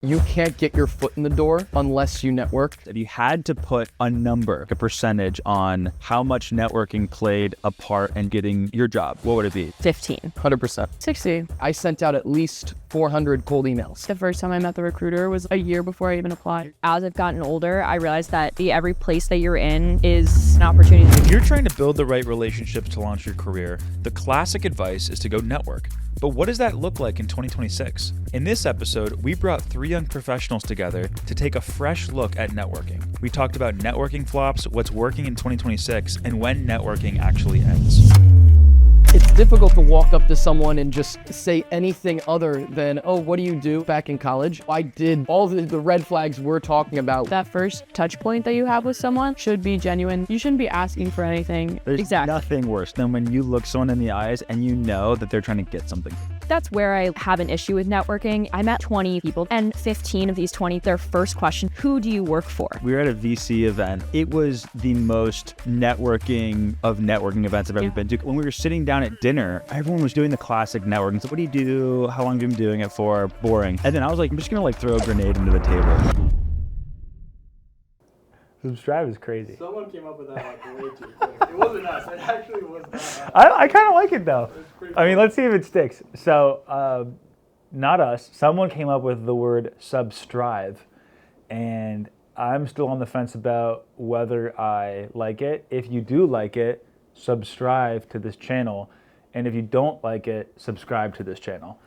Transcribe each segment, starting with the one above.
You can't get your foot in the door unless you network. If you had to put a number, a percentage on how much networking played a part in getting your job, what would it be? 15. 100%. 60. I sent out at least 400 cold emails. The first time I met the recruiter was a year before I even applied. As I've gotten older, I realized that every place that you're in is an opportunity. If you're trying to build the right relationships to launch your career, the classic advice is to go network. But what does that look like in 2026? In this episode, we brought 3 young professionals together to take a fresh look at networking. We talked about networking flops, what's working in 2026, and when networking actually ends. It's difficult to walk up to someone and just say anything other than, oh, what do you do back in college? I did all the red flags we're talking about. That first touch point that you have with someone should be genuine. You shouldn't be asking for anything. There's nothing worse than when you look someone in the eyes and you know that they're trying to get something. That's where I have an issue with networking. I met 20 people, and 15 of these 20, their first question, who do you work for? We were at a VC event. It was the most networking of networking events I've ever been to. When we were sitting down at dinner, everyone was doing the classic networking. So what do you do? How long have you been doing it for? Boring. And then I was like, I'm just gonna throw a grenade into the table. Subscribe is crazy. Someone came up with that way too quick. It wasn't us. It actually was not. I kind of like it though. I mean, let's see if it sticks. So, not us. Someone came up with the word subscribe, and I'm still on the fence about whether I like it. If you do like it, subscribe to this channel, and if you don't like it, subscribe to this channel.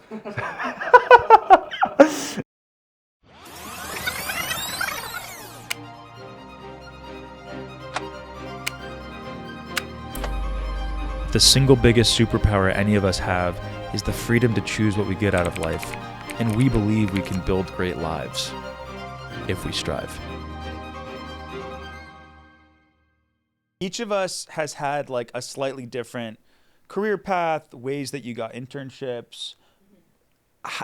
The single biggest superpower any of us have is the freedom to choose what we get out of life, and we believe we can build great lives if we strive. Each of us has had a slightly different career path, ways that you got internships.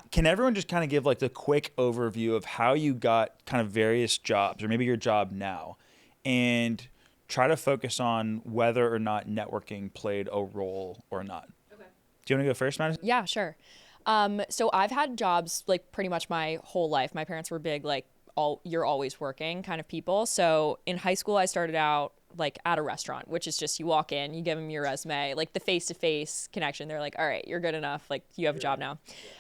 Can everyone just kind of give the quick overview of how you got kind of various jobs, or maybe your job now, and try to focus on whether or not networking played a role or not? Okay. Do you want to go first, Madison? Yeah, sure. So I've had jobs pretty much my whole life. My parents were big, you're always working kind of people. So in high school, I started out at a restaurant, which is just you walk in, you give them your resume, the face-to-face connection. They're like, all right, you're good enough. You have a job now.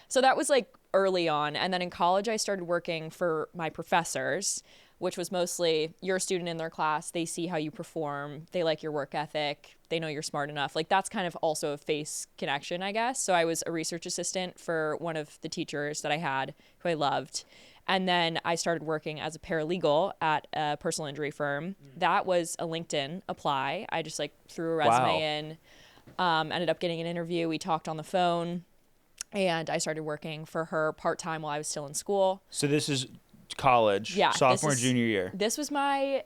So that was early on. And then in college, I started working for my professors, which was mostly you're a student in their class. They see how you perform. They like your work ethic. They know you're smart enough. That's kind of also a face connection, I guess. So I was a research assistant for one of the teachers that I had who I loved. And then I started working as a paralegal at a personal injury firm. That was a LinkedIn apply. I just threw a resume in, ended up getting an interview. We talked on the phone, and I started working for her part-time while I was still in school. So this is college, sophomore, junior year. This was my,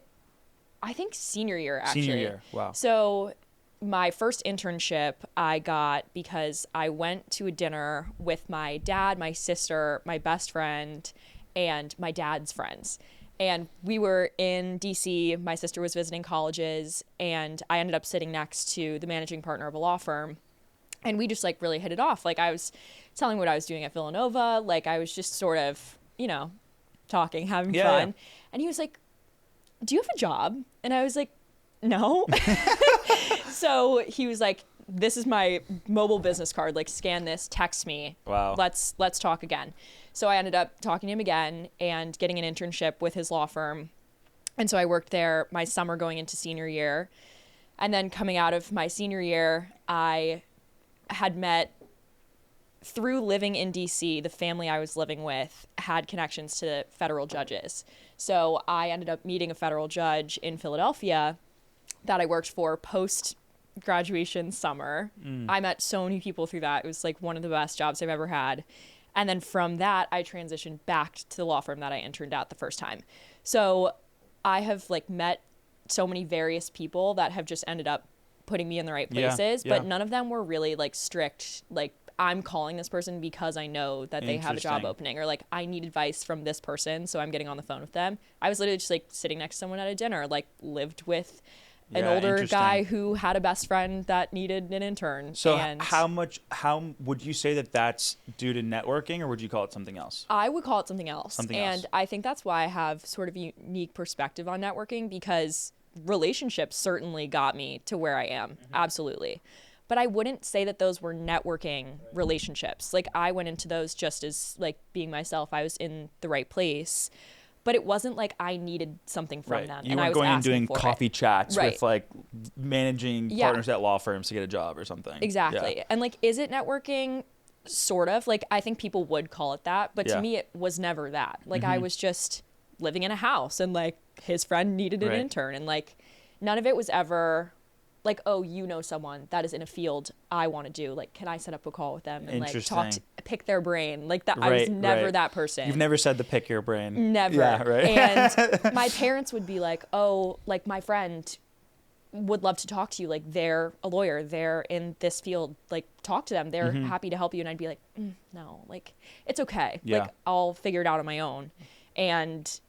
I think, senior year, actually. Senior year, wow. So my first internship I got because I went to a dinner with my dad, my sister, my best friend, and my dad's friends. And we were in DC. My sister was visiting colleges, and I ended up sitting next to the managing partner of a law firm. And we just really hit it off. I was telling what I was doing at Villanova. I was just sort of, talking, having fun. And he was like, do you have a job? And I was like, no. So he was like, this is my mobile business card. Scan this, text me. Wow. Let's talk again. So I ended up talking to him again and getting an internship with his law firm. And so I worked there my summer going into senior year. And then coming out of my senior year, I had met, through living in DC, the family I was living with had connections to federal judges. So I ended up meeting a federal judge in Philadelphia that I worked for post-graduation summer. I met so many people through that. It was one of the best jobs I've ever had. And then from that, I transitioned back to the law firm that I interned at the first time. So I have met so many various people that have just ended up putting me in the right places, but none of them were really strict, I'm calling this person because I know that they have a job opening, or I need advice from this person, so I'm getting on the phone with them. I was literally just sitting next to someone at a dinner, lived with an Yeah, older interesting. guy who had a best friend that needed an intern. So and how would you say that that's due to networking, or would you call it something else? I would call it something else. Something and else. I think that's why I have sort of a unique perspective on networking, because relationships certainly got me to where I am. Absolutely. But I wouldn't say that those were networking relationships. Like, I went into those just as like being myself. I was in the right place. But it wasn't like I needed something from them. You and I weren't was going and asking doing for coffee it. chats Right. with like managing Yeah. partners at law firms to get a job or something. Exactly. Yeah. And like, is it networking? Sort of. Like, I think people would call it that. But Yeah. to me, it was never that. Like, I was just living in a house, and like his friend needed an Right. intern. And like, none of it was ever like, oh, you know someone that is in a field I want to do. Like, can I set up a call with them and like talk, Interesting. pick their brain? Like that. I was Right, never right. that person. You've never said the pick your brain. Never. Yeah, right. And my parents would be like, oh, like my friend would love to talk to you. Like, they're a lawyer. They're in this field. Like, talk to them. They're happy to help you. And I'd be like, no, like, it's okay. Yeah. Like, I'll figure it out on my own. And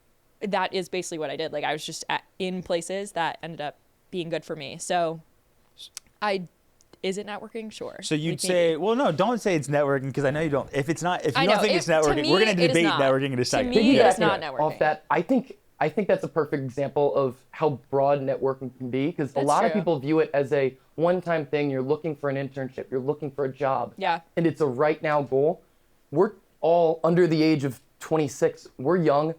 that is basically what I did. Like, I was just in places that ended up being good for me. So is it networking? Sure. So you'd Like, say, maybe. well, no, don't say it's networking, because I know you don't. If it's not, if I you don't know, think it's to networking, me, we're going to it is debate not. networking in a To second. me, Yeah. it's not networking. Off that, I think that's a perfect example of how broad networking can be, because a That's lot of true. people view it as a one-time thing. You're looking for an internship, you're looking for a job, Yeah. and it's a right now goal. We're all under the age of 26. We're young.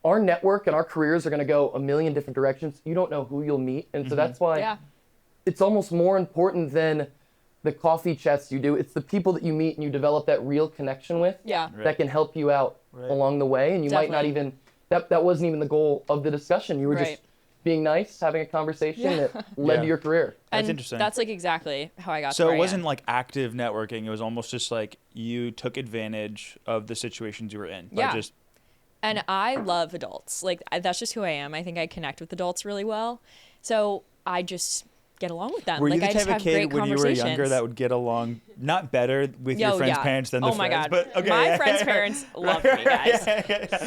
Our network and our careers are going to go a million different directions. You don't know who you'll meet, and so that's why Yeah. it's almost more important than the coffee chats you do. It's the people that you meet and you develop that real connection with Yeah. that can help you out along the way. And you might not Definitely. even, that wasn't even the goal of the discussion. You were Right. just being nice, having a conversation that led Yeah. to your career. That's And interesting. That's like exactly how I got to So where it I wasn't am. like active networking. It was almost just like you took advantage of the situations you were in. By Yeah. just And I love adults. Like, that's just who I am. I think I connect with adults really well. So I just get along with them. Were like, you the I just type of have great kid when you were younger conversations. that would get along not better with your Yo, friends' yeah. parents than the Oh my friends? God. But okay, My yeah, friends' yeah, parents love me, guys.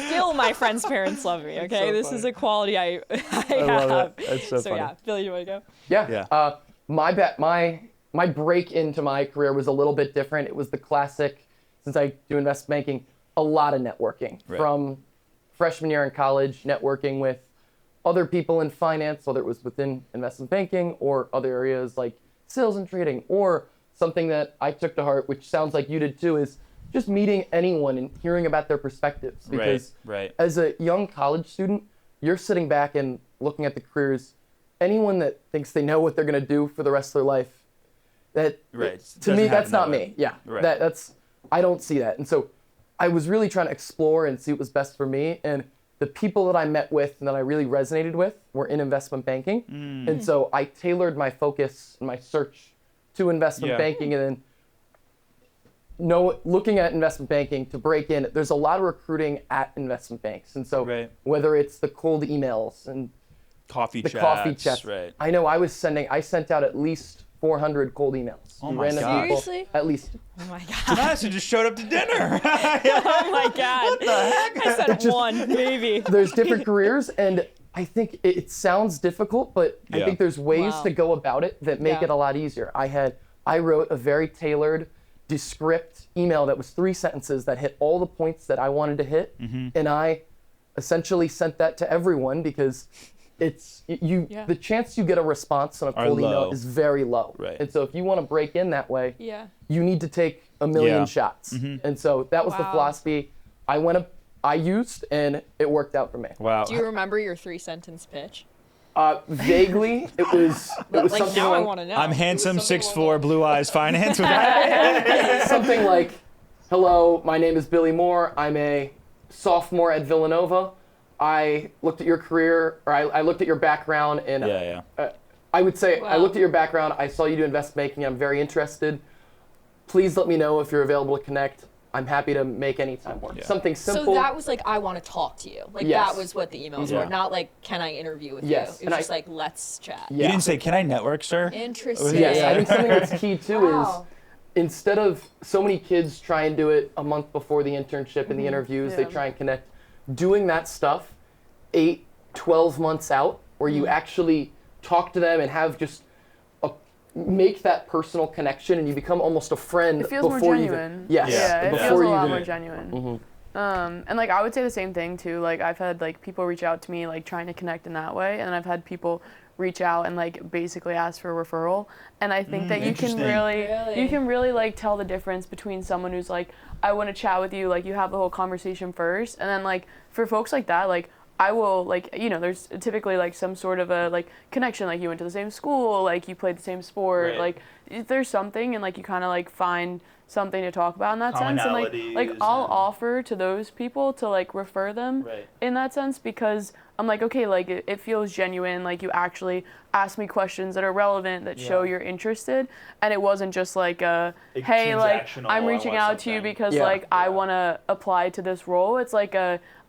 Still, my friends' parents love me. Okay, so this funny. is a quality I I have. love it. That's so funny. yeah, Billy, you want to go? Yeah. My break into my career was a little bit different. It was the classic, since I do investment banking, a lot of networking. Right. From freshman year in college, networking with other people in finance, whether it was within investment banking or other areas like sales and trading, or something that I took to heart, which sounds like you did too, is just meeting anyone and hearing about their perspectives. Because right. as a young college student, you're sitting back and looking at the careers. Anyone that thinks they know what they're going to do for the rest of their life, that Right. to me, Doesn't that's happen not that way. me. Yeah, Right. that's I don't see that. And so I was really trying to explore and see what was best for me. And the people that I met with and that I really resonated with were in investment banking. And so I tailored my focus and my search to investment Yeah. banking, and then looking at investment banking to break in, there's a lot of recruiting at investment banks. And so Right. whether it's the cold emails and Coffee the chats. coffee chats, Right. I know I sent out at least 400 cold emails. Oh to my random gosh. people, Seriously? at least. Oh my god. Madison just showed up to dinner. Oh my god. What the heck? I said one, maybe. There's different careers, and I think it sounds difficult, but I Yeah. think there's ways Wow. to go about it that make Yeah. it a lot easier. I wrote a very tailored, descript email that was 3 sentences that hit all the points that I wanted to hit, and I essentially sent that to everyone because it's Yeah. the chance you get a response on a Are cold email low. is very low. Right. And so if you want to break in that way, Yeah. you need to take a million Yeah. shots. And so that was the Wow. philosophy I used, and it worked out for me. Wow. Do you remember your 3-sentence pitch? Vaguely, it was Like, something now I along- want to know. I'm handsome, 6'4", blue eyes, finance. something like, "Hello, my name is Billy Moore. I'm a sophomore at Villanova. I looked at your career, or I looked at your background, and yeah. I would say I Wow. looked at your background. I saw you do investment banking. I'm very interested. Please let me know if you're available to connect. I'm happy to make any time work." Yeah. Something So simple. that was like, I want to talk to you. Like, Yes. that was what the emails Yeah. were. Not like, can I interview with Yes, you? It and was just I- like, let's chat. Yeah. You didn't say, "Can I network, sir?" Interesting. Yes, I think something that's key too Wow. is instead of so many kids try and do it a month before the internship and the interviews, they Yeah. try and connect. Doing that stuff 8, 12 months out, where you actually talk to them and have just make that personal connection, and you become almost a friend. It feels more before you genuine. even, yes, Yeah, it before feels a you lot even, more genuine. And like I would say the same thing too. Like I've had like people reach out to me like trying to connect in that way, and I've had people reach out and like basically ask for a referral. And I think that you can really like tell the difference between someone who's like, I want to chat with you, like you have the whole conversation first, and then like for folks like that, like I will like, you know, there's typically like some sort of a like connection, like you went to the same school, like you played the same sport, like there's something, and like you kind of like find something to talk about in that sense, and like I'll offer to those people to like refer them in that sense, because I'm like, okay, like it feels genuine, like you actually ask me questions that are relevant, that show you're interested, and it wasn't just like hey, like I'm reaching out to you because like I want to apply to this role. It's like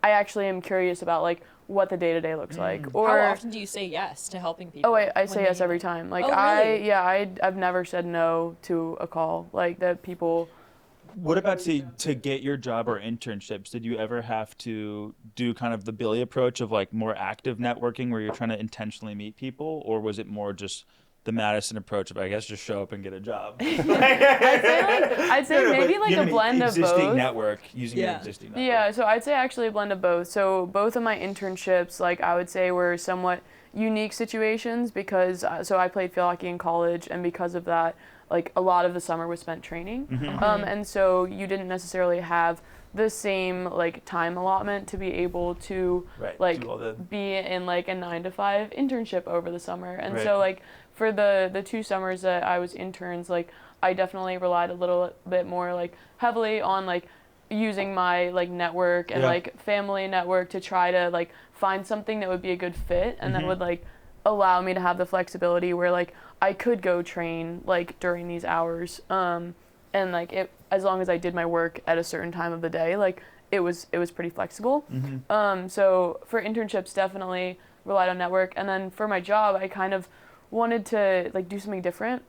I actually am curious about like what the day-to-day looks like. Or how often do you say yes to helping people? Oh, I say yes every time. Like really? I've never said no to a call, like that people. What about to get your job or internships? Did you ever have to do kind of the Billy approach of like more active networking where you're trying to intentionally meet people, or was it more just the Madison approach of, I guess, just show up and get a job? I'd say maybe like a blend of both. Existing network, using your existing network. Yeah, so I'd say actually a blend of both. So both of my internships, like I would say, were somewhat unique situations because so I played field hockey in college, and because of that, like a lot of the summer was spent training, and so you didn't necessarily have the same like time allotment to be able to like be in like a 9-to-5 internship over the summer, and so like for the 2 summers that I was interns, like I definitely relied a little bit more like heavily on like using my like network and like family network to try to like find something that would be a good fit, and that would like allow me to have the flexibility where like I could go train like during these hours, and like it, as long as I did my work at a certain time of the day, like it was pretty flexible. So for internships, definitely relied on network, and then for my job, I kind of wanted to like do something different.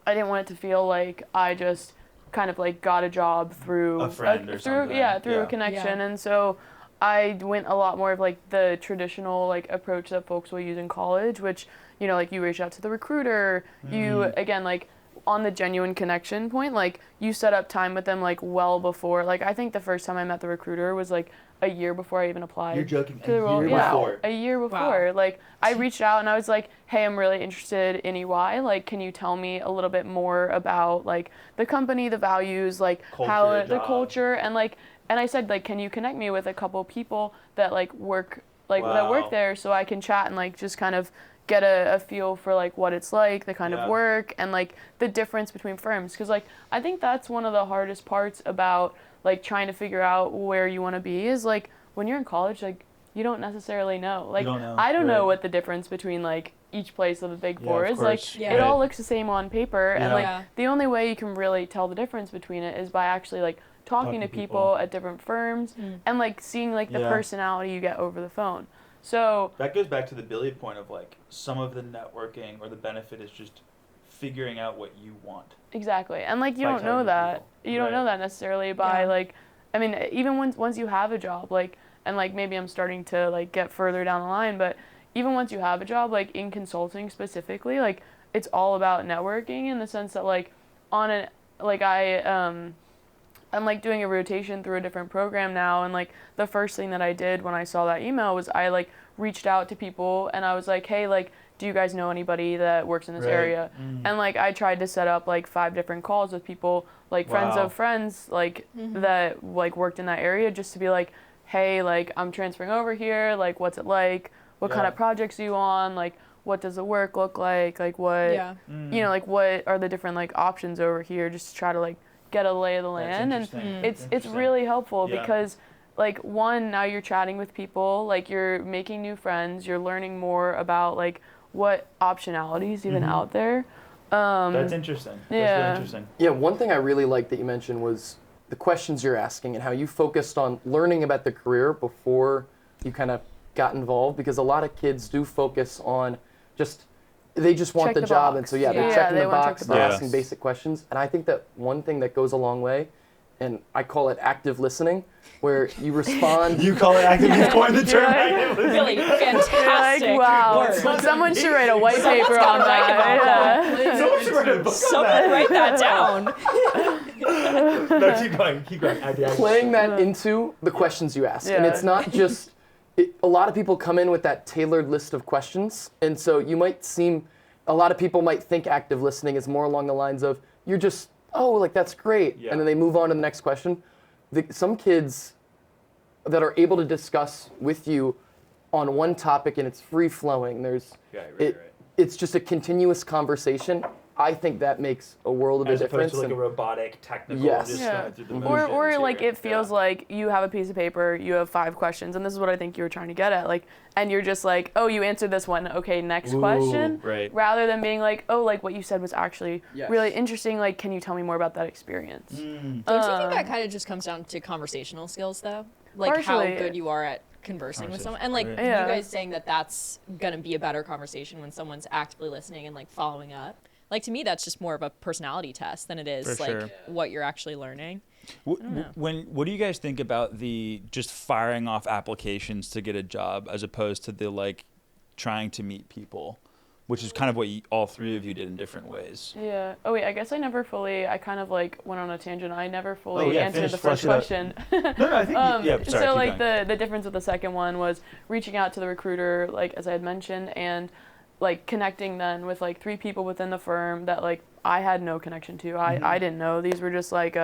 I didn't want it to feel like I just kind of like got a job through a friend or something. through a connection, and so I went a lot more of like the traditional like approach that folks will use in college, which, you know, like you reach out to the recruiter, you again like on the genuine connection point, like you set up time with them like well before. Like I think the first time I met the recruiter was like a year before I even applied. You're joking. To the role. A year before. Like I reached out and I was like, hey, I'm really interested in EY. Like, can you tell me a little bit more about like the company, the values, like the culture, and like, and I said like, can you connect me with a couple people that like work that work there, so I can chat and like just kind of get a feel for like what it's like, the kind of work, and like the difference between firms, because like I think that's one of the hardest parts about like trying to figure out where you want to be, is like when you're in college, like you don't necessarily know. Like I don't know what the difference between like each place of the big four is. Like it all looks the same on paper, and like the only way you can really tell the difference between it is by actually like talking to people at different firms and like seeing like the personality you get over the phone. So that goes back to the Billy point of like some of the networking or the benefit is just figuring out what you want. Exactly. And like you don't know that. You don't know that necessarily by like, I mean, even once you have a job, like, and like maybe I'm starting to like get further down the line, but even once you have a job, like in consulting specifically, like it's all about networking, in the sense that like on an, like I'm like doing a rotation through a different program now, and like the first thing that I did when I saw that email was I like reached out to people and I was like, hey, like, do you guys know anybody that works in this area? And like I tried to set up like 5 different calls with people, like friends of friends, like that like worked in that area, just to be like, hey, like I'm transferring over here, like what's it like? What kind of projects are you on? Like what does the work look like? Like what you know, like what are the different like options over here, just to try to like get a lay of the land. And it's really helpful because like one, now you're chatting with people, like you're making new friends, you're learning more about like what optionalities even out there. That's interesting. That's really interesting. Yeah, one thing I really liked that you mentioned was the questions you're asking and how you focused on learning about the career before you kind of got involved, because a lot of kids do focus on they just want the job, and so they're checking the box, they're asking basic questions. And I think that one thing that goes a long way and I call it active listening, where you respond. You call it active. You coined the term active. Really You're like, fantastic. wow, word. someone should write a white paper on that. Yeah. Someone should write a book on Someone write that down. No, keep going. Keep going. Playing that into the questions you ask. And Yeah. it's not just, a lot of people come in with that tailored list of questions. And so a lot of people might think active listening is more along the lines of, you're just, oh, like that's great. Yeah. And then they move on to the next question. Some kids that are able to discuss with you on one topic and it's free flowing, it's just a continuous conversation. I think that makes a world of a difference. a robotic, technical, Yes. just Yeah. going through the Or motions like here. it feels like you have a piece of paper, you have 5 questions, and this is what I think you were trying to get at, like, and you're just like, oh, you answered this one, okay, next question, right. rather than being like, oh, like what you said was actually Yes. really interesting, like, can you tell me more about that experience? Don't you think that kind of just comes down to conversational skills, though? Like Partially. how good you are at conversing with someone, and like right. you Yeah. guys saying that that's gonna be a better conversation when someone's actively listening and like following up. Like to me, that's just more of a personality test than it is For like sure. what you're actually learning. What do you guys think about the just firing off applications to get a job as opposed to the like trying to meet people, which is kind of what all 3 of you did in different ways? Yeah. Oh wait, I guess I kind of like went on a tangent. I never fully answered finish, the first flush it out. question. No, I think sorry. So keep like going. the difference with the second one was reaching out to the recruiter, like as I had mentioned, and like connecting then with like 3 people within the firm that like I had no connection to. I didn't know. These were just like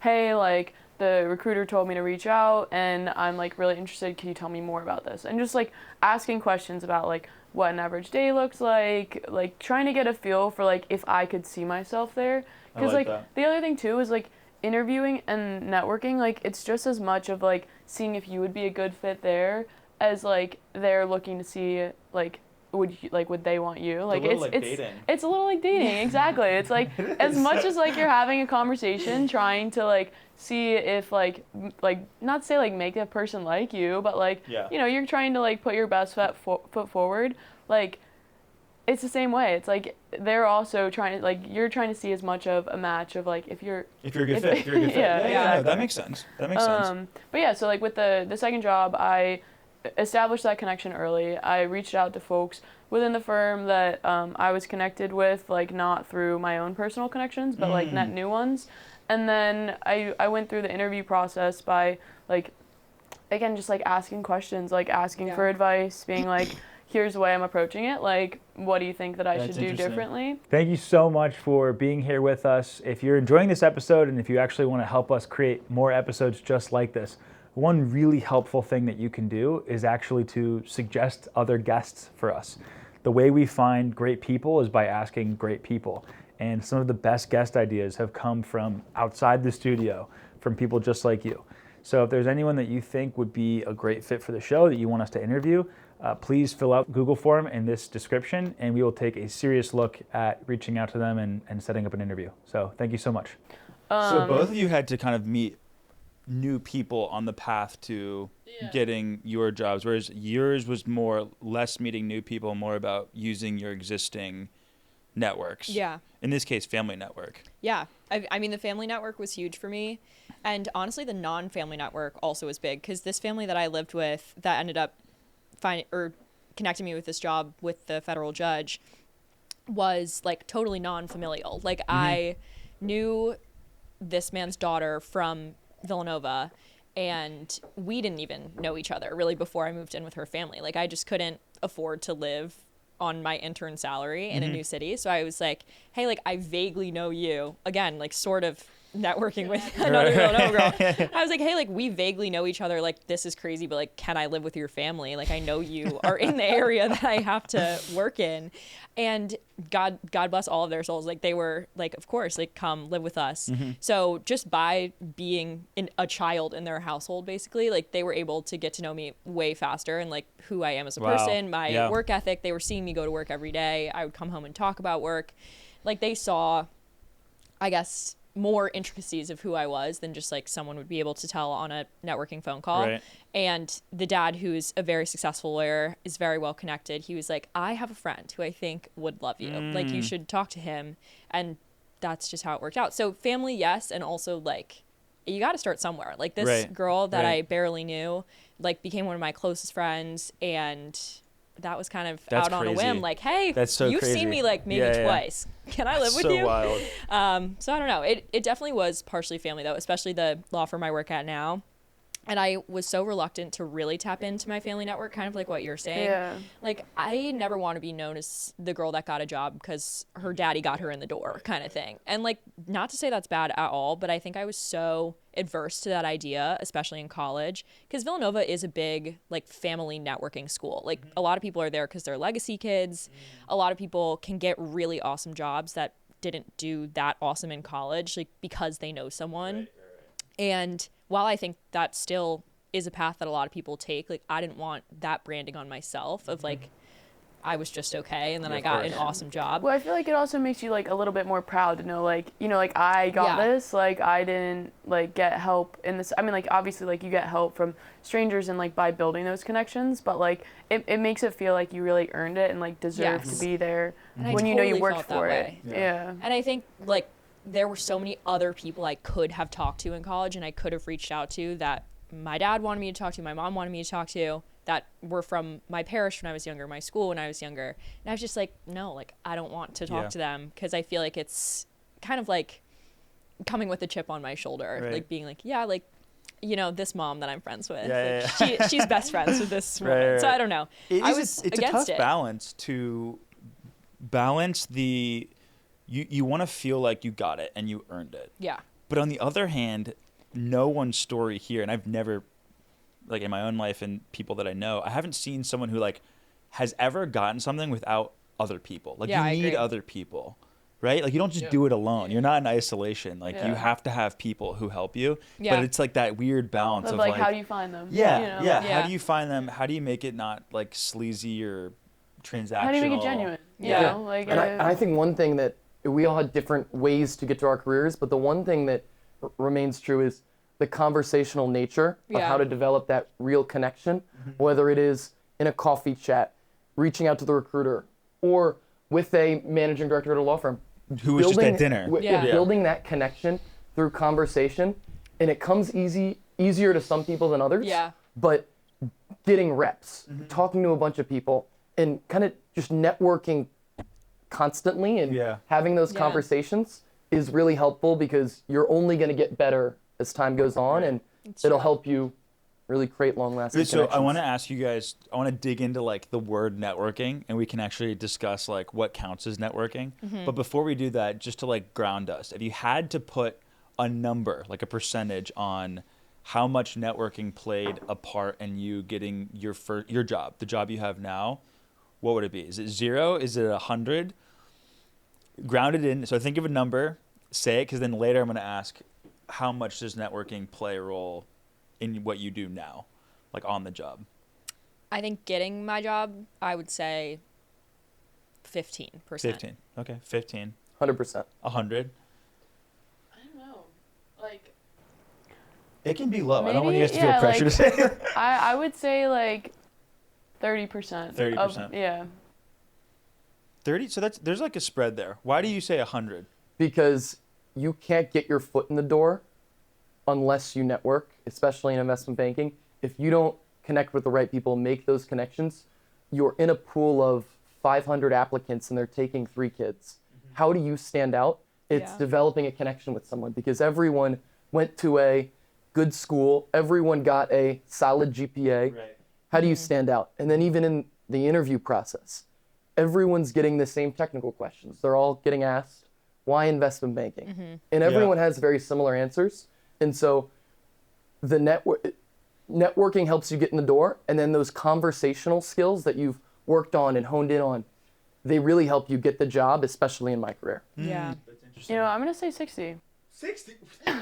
hey, like the recruiter told me to reach out and I'm like really interested. Can you tell me more about this? And just like asking questions about like what an average day looks like trying to get a feel for like if I could see myself there. Because like like that. the other thing too is like interviewing and networking, like it's just as much of like seeing if you would be a good fit there as like they're looking to see like would they want you? Like little like dating. it's a little like dating, exactly. It's like as much as like you're having a conversation trying to like see if like not to say like make a person like you, but like Yeah. you know, you're trying to like put your best foot forward. Like it's the same way. It's like they're also trying to like you're trying to see as much of a match of like if you're a good fit, if you're a good fit. Yeah, No, exactly. that makes sense. That makes sense. But yeah, so like with the second job, I established that connection early. I reached out to folks within the firm that I was connected with, like not through my own personal connections, but like net new ones. And then I went through the interview process by like, again, just like asking questions, like asking for advice, being like, here's the way I'm approaching it. Like, what do you think that I That's should do interesting. differently? Thank you so much for being here with us. If you're enjoying this episode and if you actually want to help us create more episodes just like this, one really helpful thing that you can do is actually to suggest other guests for us. The way we find great people is by asking great people. And some of the best guest ideas have come from outside the studio, from people just like you. So if there's anyone that you think would be a great fit for the show that you want us to interview, please fill out Google form in this description and we will take a serious look at reaching out to them and setting up an interview. So thank you so much. So both of you had to kind of meet new people on the path to getting your jobs, whereas yours was less meeting new people, more about using your existing networks. Yeah. In this case, family network. Yeah. I mean, the family network was huge for me. And honestly, the non-family network also was big because this family that I lived with that ended up connecting me with this job with the federal judge was like totally non-familial. Like I knew this man's daughter from Villanova and we didn't even know each other really before I moved in with her family. Like I just couldn't afford to live on my intern salary in a new city. So I was like, hey, like I vaguely know you. Again, like sort of networking with another Villanova girl. I was like, hey, like we vaguely know each other. Like this is crazy, but like, can I live with your family? Like I know you are in the area that I have to work in. And God bless all of their souls. Like they were like, of course, like come live with us. So just by being a child in their household, basically, like they were able to get to know me way faster and like who I am as a person, my work ethic. They were seeing me go to work every day. I would come home and talk about work. Like they saw, I guess, more intricacies of who I was than just like someone would be able to tell on a networking phone call. Right. And the dad, who's a very successful lawyer, is very well connected. He was like, I have a friend who I think would love you. Like you should talk to him. And that's just how it worked out. So family, yes. And also like you got to start somewhere. Like this Right, girl that right. I barely knew, like became one of my closest friends, and that was kind of That's out on a crazy. whim. Like, hey, That's so you've crazy. seen me like maybe Yeah, yeah. twice. Can I live That's with so you? wild. So I don't know. It definitely was partially family though, especially the law firm I work at now. And I was so reluctant to really tap into my family network, kind of like what you're saying. Yeah. Like, I never want to be known as the girl that got a job because her daddy got her in the door kind of thing. And, like, not to say that's bad at all, but I think I was so adverse to that idea, especially in college, because Villanova is a big, like, family networking school. Like, a lot of people are there because they're legacy kids. A lot of people can get really awesome jobs that didn't do that awesome in college, like, because they know someone. And while I think that still is a path that a lot of people take, like I didn't want that branding on myself of like I was just okay and then I got an awesome job. Well, I feel like it also makes you like a little bit more proud to know like, you know, like I got Yeah. this, like I didn't like get help in this. I mean, like obviously like you get help from strangers and like by building those connections, but like it makes it feel like you really earned it and like deserve Yes. to be there And I when you know you totally worked felt that for it. way. Yeah. And I think like there were so many other people I could have talked to in college and I could have reached out to that my dad wanted me to talk to, my mom wanted me to talk to, that were from my parish when I was younger, my school when I was younger. And I was just like, no, like I don't want to talk Yeah. to them because I feel like it's kind of like coming with a chip on my shoulder, Right. like being like, yeah, like, you know, this mom that I'm friends with, Yeah, like, she's best friends with this Right, woman. right, So right. I don't know. It I is was it's a against tough it. balance to balance the you want to feel like you got it and you earned it. Yeah. But on the other hand, no one's story here, and I've never, like in my own life and people that I know, I haven't seen someone who like has ever gotten something without other people. Like Yeah, I you need agree. other people, right? Like you don't just do it alone. You're not in isolation. Like you Yeah. have to have people who help you. Yeah. But it's like that weird balance Of of like how do you find them? yeah, You know? yeah. Yeah. How do you find them? How do you make it not like sleazy or transactional? How do you make it genuine? You Yeah. know? Like And I think one thing that we all had different ways to get to our careers, but the one thing that remains true is the conversational nature of Yeah. how to develop that real connection, whether it is in a coffee chat, reaching out to the recruiter, or with a managing director at a law firm. Who was just at dinner. Yeah. Building that connection through conversation, and it comes easier to some people than others. Yeah. But getting reps, talking to a bunch of people, and kind of just networking constantly and Yeah. having those Yeah. conversations is really helpful because you're only going to get better as time goes on, and it'll help you really create long-lasting So connections. I want to ask you guys. I want to dig into like the word networking, and we can actually discuss like what counts as networking. But before we do that, just to like ground us, if you had to put a number, like a percentage, on how much networking played a part in you getting your job, the job you have now, what would it be? Is it 0? Is it 100? Ground it in. So think of a number, say it, because then later I'm going to ask, how much does networking play a role in what you do now, like on the job? I think getting my job, I would say 15%. 15. Okay, 15. 100%. 100. I don't know. Like It can be low. I don't want Maybe, you guys to yeah, feel pressure like- to say it. I would say like 30%. 30%. Yeah. 30. So there's like a spread there. Why do you say 100? Because you can't get your foot in the door unless you network, especially in investment banking. If you don't connect with the right people, make those connections, you're in a pool of 500 applicants and they're taking 3 kids. How do you stand out? It's Yeah. developing a connection with someone because everyone went to a good school, everyone got a solid GPA. Right. How do you stand out? And then even in the interview process, everyone's getting the same technical questions. They're all getting asked, why investment banking? And everyone has very similar answers. And so the networking helps you get in the door, and then those conversational skills that you've worked on and honed in on, they really help you get the job, especially in my career. Yeah. You know, I'm gonna say 60. 60.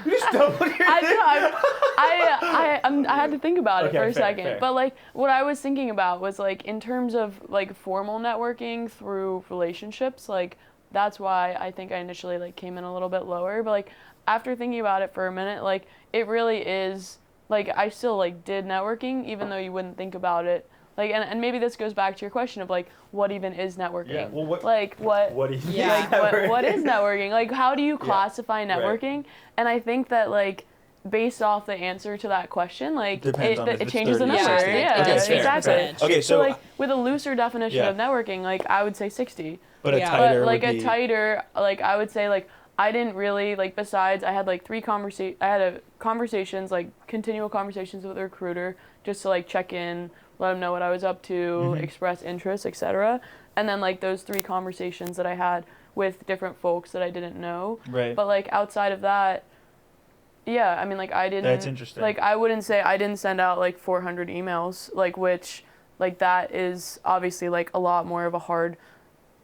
You just doubled your I had to think about it Okay, for a fair, second. fair. But like what I was thinking about was like in terms of like formal networking through relationships, like that's why I think I initially like came in a little bit lower. But like after thinking about it for a minute, like it really is like I still like did networking even though you wouldn't think about it. Like and maybe this goes back to your question of like what even is networking? Yeah, well, what- like what do you Yeah. like what is networking? Like how do you classify networking? And I think that like based off the answer to that question, like Depends on if it it's changes the 30 or number. 60. Yeah, Okay, fair, exactly. fair. Okay, So so like with a looser definition Yeah. of networking, like I would say 60. but a Yeah. tighter But like would a be, tighter, like I would say like I didn't really like, besides I had like conversations, like continual conversations with a recruiter just to like check in, let them know what I was up to, Mm-hmm. express interest, etc. And then like those 3 conversations that I had with different folks that I didn't know. Right. But like outside of that, yeah, I mean like I didn't. That's interesting. Like I wouldn't say I didn't send out like 400 emails, like which like that is obviously like a lot more of a hard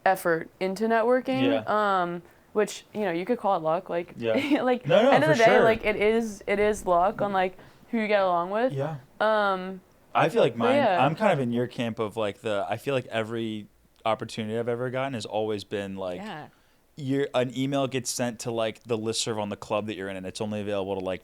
effort into networking. Yeah. Which, you know, you could call it luck, like Yeah. like No, end of for the day, sure. like it is luck on like who you get along with. Yeah. Um I feel like mine, yeah. I'm kind of in your camp of like I feel like every opportunity I've ever gotten has always been like, Yeah. an email gets sent to like the listserv on the club that you're in and it's only available to like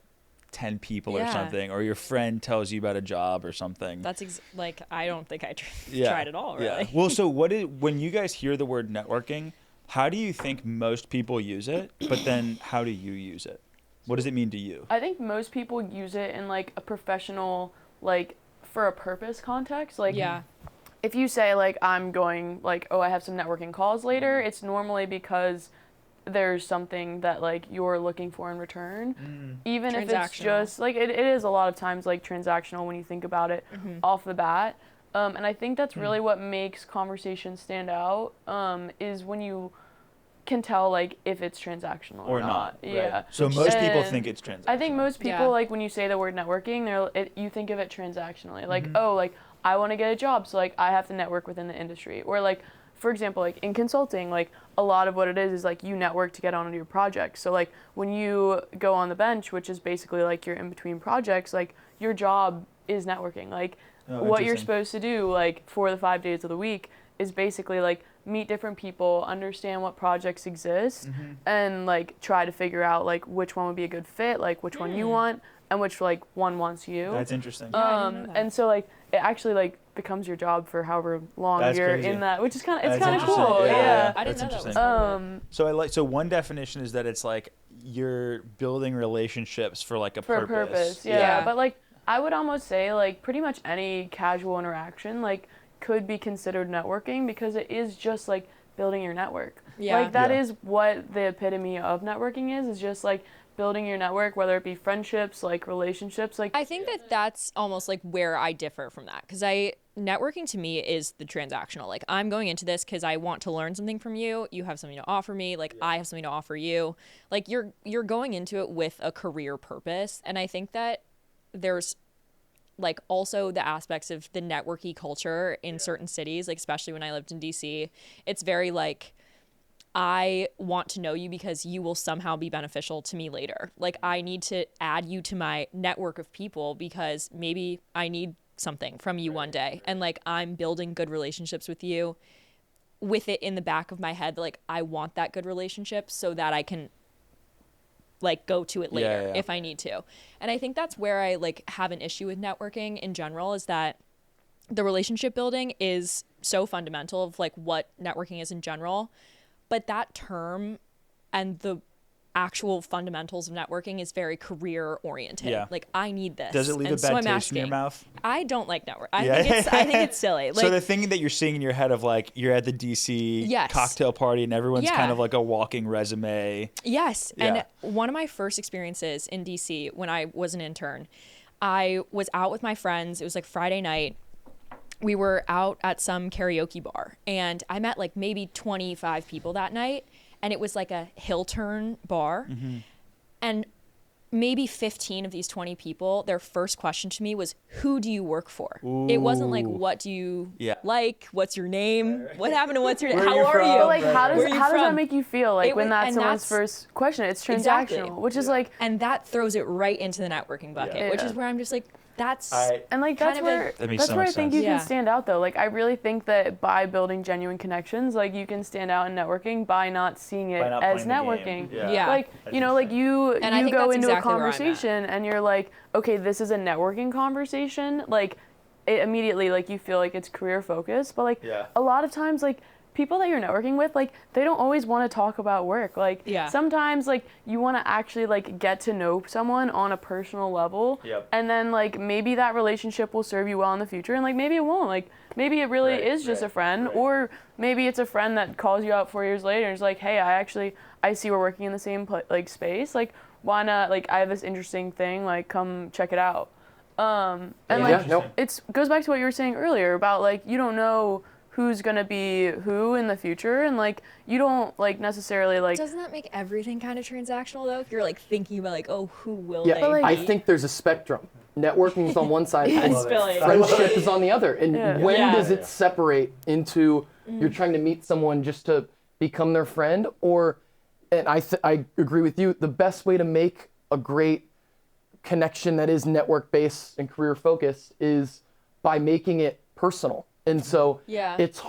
10 people or Yeah. something, or your friend tells you about a job or something. That's like I don't think I Yeah. tried at all, really. Yeah. Well, so when you guys hear the word networking, how do you think most people use it? But then how do you use it? What does it mean to you? I think most people use it in like a professional, like for a purpose context. Like Yeah. if you say like I'm going like, oh, I have some networking calls later, it's normally because there's something that like you're looking for in return. Even if it's Transactional. just like it is a lot of times like transactional when you think about it off the bat. And I think that's really what makes conversations stand out, is when you can tell like if it's transactional or not. Yeah. Right. So most people And think it's transactional. I think most people Yeah. like when you say the word networking, you think of it transactionally. Like, oh, like I want to get a job, so like I have to network within the industry. Or like, for example, like in consulting, like a lot of what it is like you network to get onto your project. So like when you go on the bench, which is basically like you're in between projects, like your job is networking. Like what you're interesting. supposed to do like for the 5 days of the week is basically like meet different people, understand what projects exist, and like try to figure out like which one would be a good fit, like which one you want, and which like one wants you. That's interesting. I didn't know that. And so like it actually like becomes your job for however long That's you're crazy. in that, which is kind of, it's That's kind of interesting. cool. Yeah. I didn't That's know that was interesting. part of it. So one definition is that it's like you're building relationships for like a For a purpose. purpose. Yeah. Yeah. But like I would almost say like pretty much any casual interaction like could be considered networking because it is just like building your network. Yeah. Like that Yeah. is what the epitome of networking is just like building your network, whether it be friendships, like relationships, like I think that that's almost like where I differ from that because networking to me is the transactional. Like I'm going into this because I want to learn something from you. You have something to offer me. Like I have something to offer you. Like you're going into it with a career purpose, and I think that there's like also the aspects of the networky culture in certain cities, like especially when I lived in DC. It's very like I want to know you because you will somehow be beneficial to me later. Like I need to add you to my network of people because maybe I need something from you one day. And like I'm building good relationships with you with it in the back of my head. Like I want that good relationship so that I can like go to it later Yeah. if I need to. And I think that's where I like have an issue with networking in general is that the relationship building is so fundamental of like what networking is in general. But that term and the actual fundamentals of networking is very career oriented. Yeah. Like I need this. Does it leave and a bad so I'm taste in your asking. mouth? I don't like network. I Yeah. think it's silly. Like So the thing that you're seeing in your head of like you're at the DC Yes. cocktail party and everyone's Yeah. kind of like a walking resume. yes. Yeah. And one of my first experiences in DC when I was an intern, I was out with my friends. It was like Friday night. We were out at some karaoke bar and I met like maybe 25 people that night. And it was like a hill turn bar. And maybe 15 of these 20 people, their first question to me was, who do you work for? It wasn't like, what do you Yeah. like? What's your name? What happened to what's your name? Where are How you are from? you? but like how Where are you does that from? make you feel like It when was- that's and someone's that's- first question? It's transactional, Exactly. which is like And that throws it right into the networking bucket, Yeah. which is where I'm just like, that's and like kind that's of a- where That makes that's so where I much think sense. you Yeah. can stand out though. Like I really think that by building genuine connections, like you can stand out in networking by not seeing it By not as playing the networking. game. Yeah. Like That's you know, like you And I think go that's into exactly a where I'm at. conversation and you're like, okay, this is a networking conversation. Like it immediately like you feel like it's career focused, but like Yeah. a lot of times like people that you're networking with, like, they don't always want to talk about work. Like, Yeah. sometimes, like, you want to actually, like, get to know someone on a personal level. Yep. And then, like, maybe that relationship will serve you well in the future, and, like, maybe it won't. Like, maybe it really is just a friend, or maybe it's a friend that calls you out 4 years later and is like, hey, I see we're working in the same, space. Like, why not, like, I have this interesting thing, like, come check it out. And, like, it goes back to what you were saying earlier about, like, you don't know who's gonna be who in the future, and like you don't like necessarily like. Doesn't that make everything kind of transactional though? If you're like thinking about like, oh, who will Yeah, they But, like- I be? think there's a spectrum. Networking is on one side, and Billy. friendship is on the other. And Yeah. when Yeah. does it separate into you're trying to meet someone just to become their friend, or? And I agree with you. The best way to make a great connection that is network based and career focused is by making it personal. And so Yeah. it's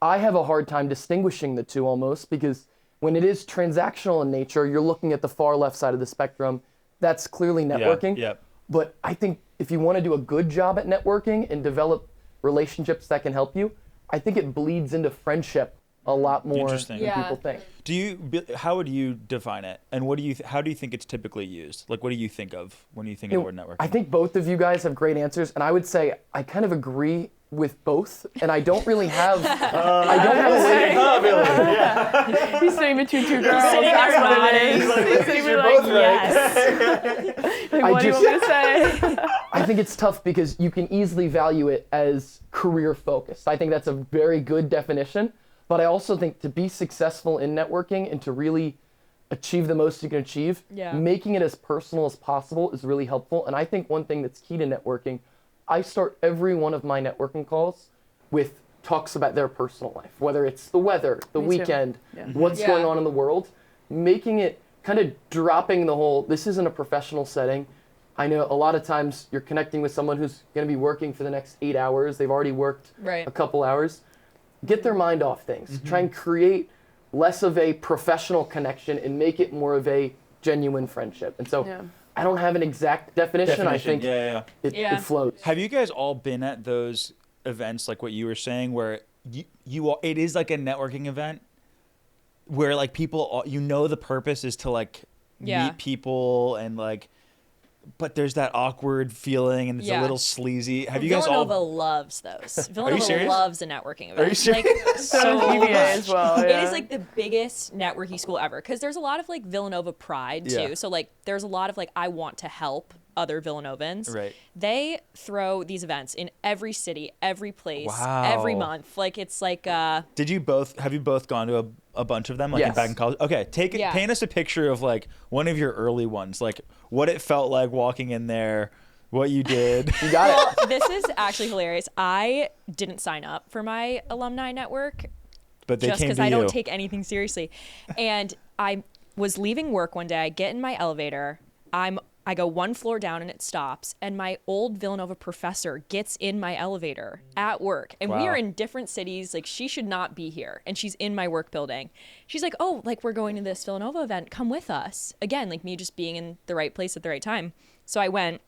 I have a hard time distinguishing the two almost, because when it is transactional in nature, you're looking at the far left side of the spectrum. That's clearly networking. Yep. But I think if you want to do a good job at networking and develop relationships that can help you, I think it bleeds into friendship a lot more Interesting. than Yeah. people think. How would you define it? And how do you think it's typically used? Like, what do you think of when you think of the word networking? I think both of you guys have great answers, and I would say I kind of agree with both, and I don't really have. I don't have a way. He's sitting between two girls. sitting there That's what nodding. it is. He's like, He's sitting there "You're like, both yes. Like, what do you want me to say? I think it's tough because you can easily value it as career focused. I think that's a very good definition, but I also think to be successful in networking and to really achieve the most you can achieve, Yeah. making it as personal as possible is really helpful. And I think one thing that's key to networking, I start every one of my networking calls with talks about their personal life, whether it's the weather, the Me too. weekend, Yeah. what's Yeah. going on in the world, making it kind of dropping the whole, this isn't a professional setting. I know a lot of times you're connecting with someone who's going to be working for the next 8 hours. They've already worked Right. a couple hours. Get their mind off things. Try and create less of a professional connection and make it more of a genuine friendship. And so Yeah. I don't have an exact definition. I think yeah. Yeah. it flows. Have you guys all been at those events, like what you were saying, where it is like a networking event, where like people, the purpose is to like Yeah. meet people and like, but there's that awkward feeling and it's Yeah. a little sleazy. Have you guys Villanova all? loves those. Villanova serious? loves a networking event. Are you serious? Like, So so does UVA much. as well. It Yeah. is like the biggest networking school ever because there's a lot of like Villanova pride too. Yeah. So like there's a lot of like I want to help other Villanovans. Right. They throw these events in every city, every place, Wow. every month. Like it's like Have you both gone to a bunch of them, like Yes. back in college? Okay, Yeah. paint us a picture of like one of your early ones, like what it felt like walking in there, what you did. You got it. well, this is actually hilarious. I didn't sign up for my alumni network But they just came because to I you. don't take anything seriously. And I was leaving work one day. I get in my elevator. I go one floor down and it stops. And my old Villanova professor gets in my elevator at work. And we Wow. are in different cities. Like she should not be here. And she's in my work building. She's like, oh, like we're going to this Villanova event. Come with us. Again, like me just being in the right place at the right time. So I went.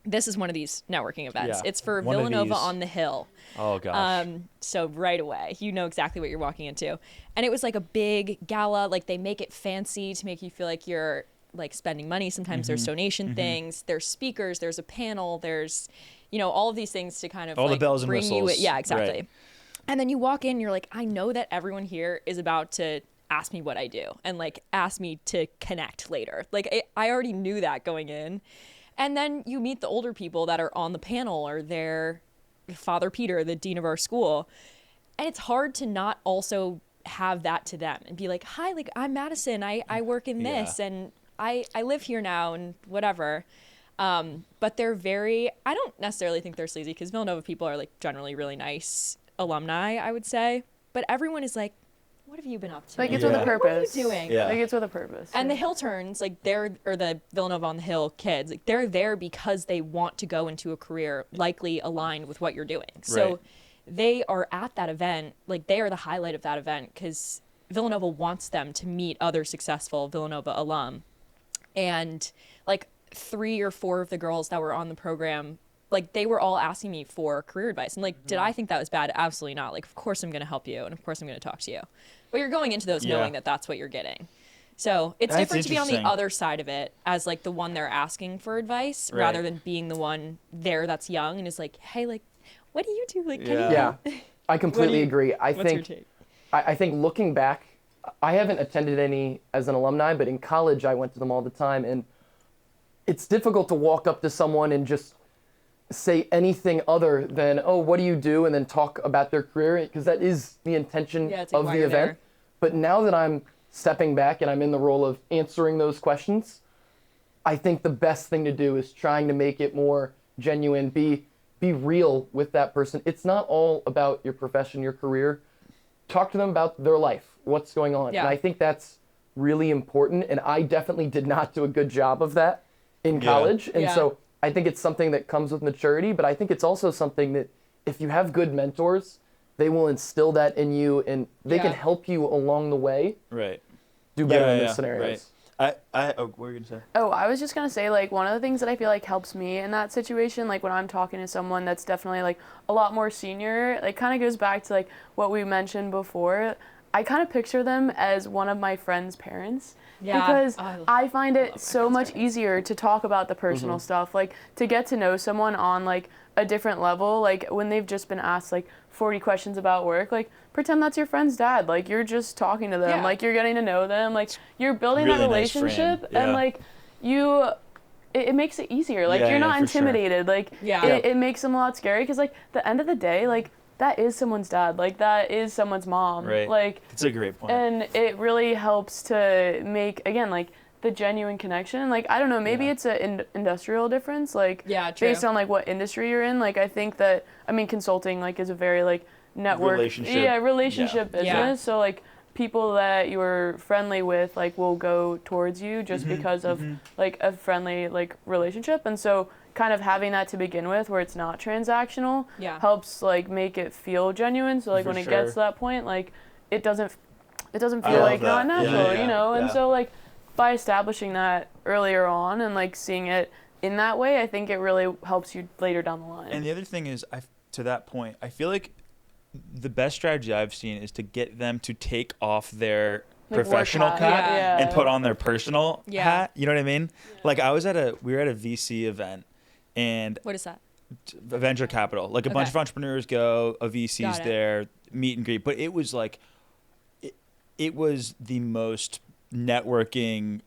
This is one of these networking events. Yeah, It's for one of Villanova these. on the Hill. Oh gosh. So right away, you know exactly what you're walking into. And it was like a big gala, like they make it fancy to make you feel like you're like spending money. Sometimes there's donation things, there's speakers, there's a panel, there's, all of these things to kind of All the like bells and bring you whistles. Yeah, exactly. Right. And then you walk in, you're like, I know that everyone here is about to ask me what I do and like ask me to connect later. Like I already knew that going in. And then you meet the older people that are on the panel or their Father Peter, the dean of our school. And it's hard to not also have that to them and be like, hi, like I'm Madison. I work in this and I live here now and whatever. But they're I don't necessarily think they're sleazy because Villanova people are like generally really nice alumni, I would say. But everyone is like, what have you been up to? Like it's with a purpose. What are you doing? Yeah. Like it's with a purpose. And the Hill turns, like the Villanova on the Hill kids, like they're there because they want to go into a career likely aligned with what you're doing. So Right. they are at that event, like they are the highlight of that event because Villanova wants them to meet other successful Villanova alum. And like 3 or 4 of the girls that were on the program like they were all asking me for career advice. And like, did I think that was bad? Absolutely not. Like, of course I'm going to help you. And of course I'm going to talk to you. But you're going into those knowing that that's what you're getting. So it's That's different to be on the interesting. other side of it as like the one they're asking for advice rather than being the one there that's young and is like, hey, like, what do you do? Like, can you Yeah, help? I completely agree. What's your take? I think looking back, I haven't attended any as an alumni, but in college I went to them all the time, and it's difficult to walk up to someone and just say anything other than, oh, what do you do, and then talk about their career, because that is the intention it's like of why the you're event. there. But now that I'm stepping back and I'm in the role of answering those questions, I think the best thing to do is trying to make it more genuine, be real with that person. It's not all about your profession, your career. Talk to them about their life, what's going on. Yeah. And I think that's really important, and I definitely did not do a good job of that in college. And Yeah. so I think it's something that comes with maturity, but I think it's also something that if you have good mentors, they will instill that in you, and they can Yeah. help you along the way Right. do better in Yeah, those scenarios. Right. What were you gonna say? Oh, I was just gonna say, like, one of the things that I feel like helps me in that situation, like when I'm talking to someone that's definitely like a lot more senior, like kind of goes back to like what we mentioned before. I kind of picture them as one of my friend's parents. Yeah. Because Oh, I find it so much easier to talk about the personal stuff, like to get to know someone on like a different level, like when they've just been asked like 40 questions about work, like pretend that's your friend's dad, like you're just talking to them, Yeah. like you're getting to know them, like you're building Really that nice frame, relationship, yeah. and like it makes it easier, like Yeah, you're not yeah, for sure. intimidated, like Yeah. it makes them a lot scary, because like the end of the day, like that is someone's dad, like that is someone's mom, Right. like, That's a great point. and it really helps to make, again, like the genuine connection. Like, I don't know, maybe it's an industrial difference, like Yeah, true. based on like what industry you're in. Like, I think that, I mean, consulting like is a very like network, relationship business. Yeah. So like people that you're friendly with like will go towards you just because of like a friendly like relationship. And so kind of having that to begin with where it's not transactional Yeah. helps like make it feel genuine. So like For when it sure. gets to that point, like it doesn't feel love like that. not Yeah, natural, yeah, you know? And yeah. so like by establishing that earlier on and like seeing it in that way, I think it really helps you later down the line. And the other thing is, to that point, I feel like the best strategy I've seen is to get them to take off their Like work professional hat, hat yeah. and put on their personal Yeah. hat. You know what I mean? Like we were at a VC event, and What is that? venture capital, like a bunch Okay. of entrepreneurs go, a Got VC's it. there, meet and greet. But it was like, it was the most networking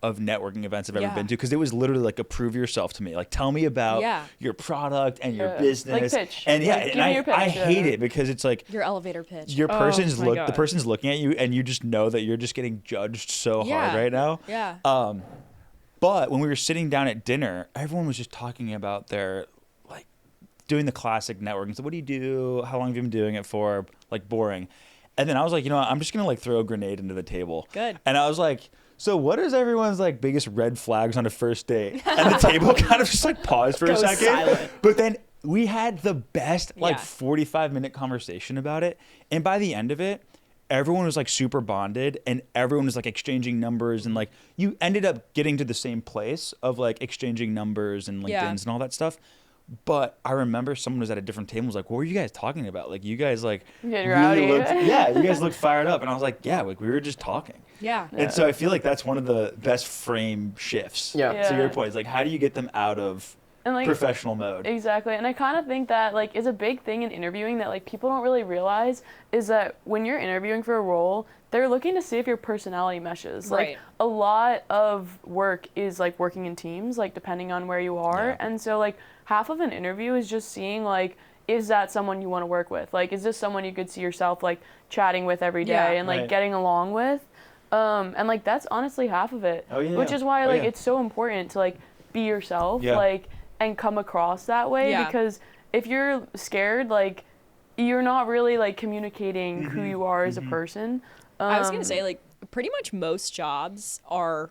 events I've ever Yeah. been to, because it was literally like a prove yourself to me, like tell me about Yeah. your product and your Yeah. business, Like pitch. and yeah, Like, and give me your pitch, I hate yeah. it because it's like Your elevator pitch. your person's my God. the person's looking at you, and you just know that you're just getting judged so Yeah. hard right now. Yeah. But when we were sitting down at dinner, everyone was just talking about their, like, doing the classic networking. So what do you do? How long have you been doing it for? Like, boring. And then I was like, you know what? I'm just going to, like, throw a grenade into the table. Good. And I was like, so what is everyone's, like, biggest red flags on a first date? And the table kind of just, like, paused for a Goes second. silent. But then we had the best, like, Yeah. 45-minute conversation about it. And by the end of it, everyone was like super bonded, and everyone was like exchanging numbers, and like you ended up getting to the same place of like exchanging numbers and LinkedIn's Yeah. and all that stuff. But I remember someone was at a different table, was like, what were you guys talking about? Like, you guys like Getting rowdy. yeah, you guys looked fired up. And I was like, yeah, like we were just talking. Yeah. And so I feel like that's one of the best frame shifts. Yeah. To your Yeah. point, is like, how do you get them out of And like professional mode? exactly, and I kind of think that like is a big thing in interviewing that like people don't really realize is that when you're interviewing for a role, they're looking to see if your personality meshes. Right. Like a lot of work is like working in teams, like depending on where you are, Yeah. and so like half of an interview is just seeing like, is that someone you want to work with? Like, is this someone you could see yourself like chatting with every day Yeah. and like Right. getting along with? And like that's honestly half of it. Oh, yeah. Which is why Oh, like yeah. it's so important to like be yourself, Yeah. like, and come across that way, Yeah. because if you're scared, like you're not really like communicating who you are as a person. I was gonna say, like, pretty much most jobs are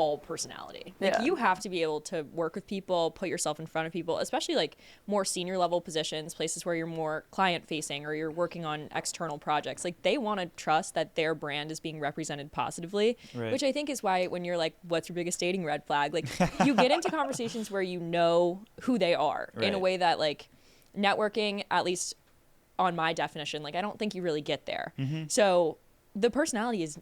all personality. Like Yeah. you have to be able to work with people, put yourself in front of people, especially like more senior level positions, places where you're more client facing or you're working on external projects. Like they want to trust that their brand is being represented positively, Right. which I think is why when you're like, what's your biggest dating red flag? Like you get into conversations where you know who they are in a Right. way that like networking, at least on my definition, like I don't think you really get there. So the personality is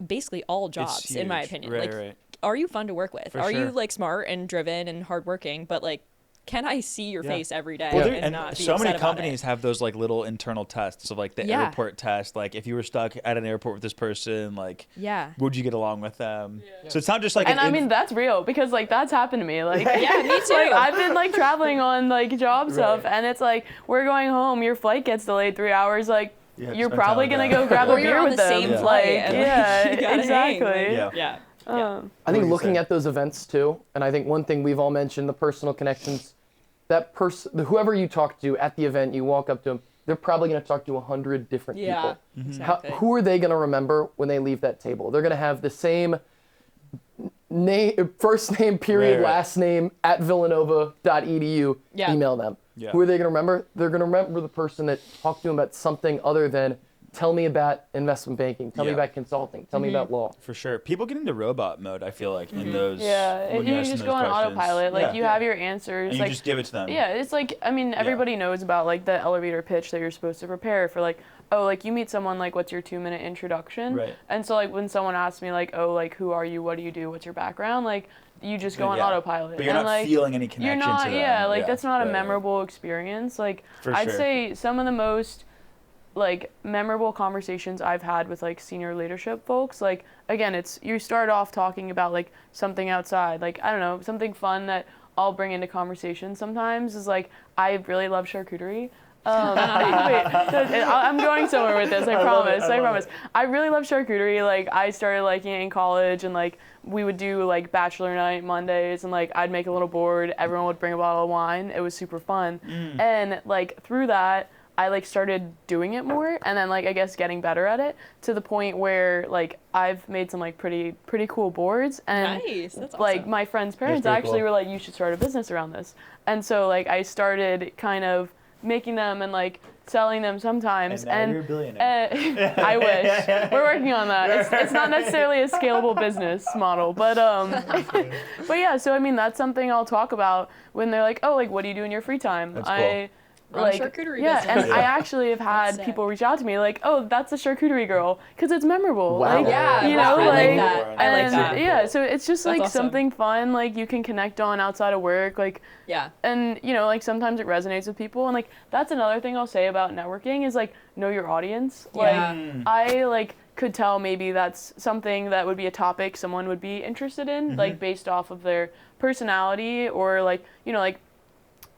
basically all jobs, in my huge. opinion. Right, like, right. are you fun to work with? For Are you sure. like smart and driven and hardworking? But like, can I see your Yeah. face every day Well, and not be so many upset about companies it? have those like little internal tests of like the Yeah. airport test. Like if you were stuck at an airport with this person, like Yeah. would you get along with them? So it's not just like And an I mean, that's real because like that's happened to me. Like, Yeah, me too. like I've been like traveling on like job stuff, and it's like we're going home, your flight gets delayed 3 hours, like You have to you're spend probably time gonna with go them. grab Or a you're beer on with the them. same Yeah. flight Like, and, like, yeah, you gotta hang, exactly. Yeah. Yeah. I What think were you looking saying? at those events too, and I think one thing we've all mentioned, the personal connections, that person, whoever you talk to at the event, you walk up to them, they're probably going to talk to 100 different Yeah. people. Exactly. Who are they going to remember when they leave that table? They're going to have the same name, first name, period, Right, right. last name at villanova.edu. Yeah. Email them. Yeah. Who are they going to remember? They're going to remember the person that talked to them about something other than tell me about investment banking, tell me Yeah. about consulting, tell me about law. For sure. People get into robot mode, I feel like, in those. Yeah, when you ask them just those go on questions. autopilot. Like Yeah. you have your answers. And you like just give it to them. yeah, it's like I mean everybody knows about like the elevator pitch that you're supposed to prepare for like oh like you meet someone like what's your 2-minute introduction Right. and so like when someone asks me like oh like who are you, what do you do, what's your background, like you just go on Yeah. autopilot But you're and not like feeling any connection you're not to them. yeah like that's not Right, a right. memorable experience. Like For I'd sure. say some of the most like memorable conversations I've had with like senior leadership folks, like again it's you start off talking about like something outside, like I don't know, something fun that I'll bring into conversation sometimes is like I really love charcuterie. I'm going somewhere with this, I promise. I promise. I really love charcuterie. Like I started liking it in college, and like we would do like bachelor night Mondays, and like I'd make a little board. Everyone would bring a bottle of wine. It was super fun, and like through that, I like started doing it more, and then like I guess getting better at it to the point where like I've made some like pretty cool boards, and Nice. That's like awesome. my friends' parents pretty actually cool. were like, you should start a business around this, and so like I started kind of making them and like selling them sometimes, And now you're a billionaire. I wish we're working on that. It's not necessarily a scalable business model, but but yeah. So I mean, that's something I'll talk about when they're like, oh, like what do you do in your free time? That's cool. I Run a like charcuterie yeah, business. and I actually have had That's people reach out to me like, oh, that's a charcuterie girl, because it's memorable. Wow. Like, Yeah, you wow, know, I like like that. I like and that. yeah. So it's just That's like awesome. something fun, like you can connect on outside of work, like. Yeah. And you know, like sometimes it resonates with people, and like that's another thing I'll say about networking is like know your audience. Yeah. Like I like could tell maybe that's something that would be a topic someone would be interested in, like based off of their personality, or like you know like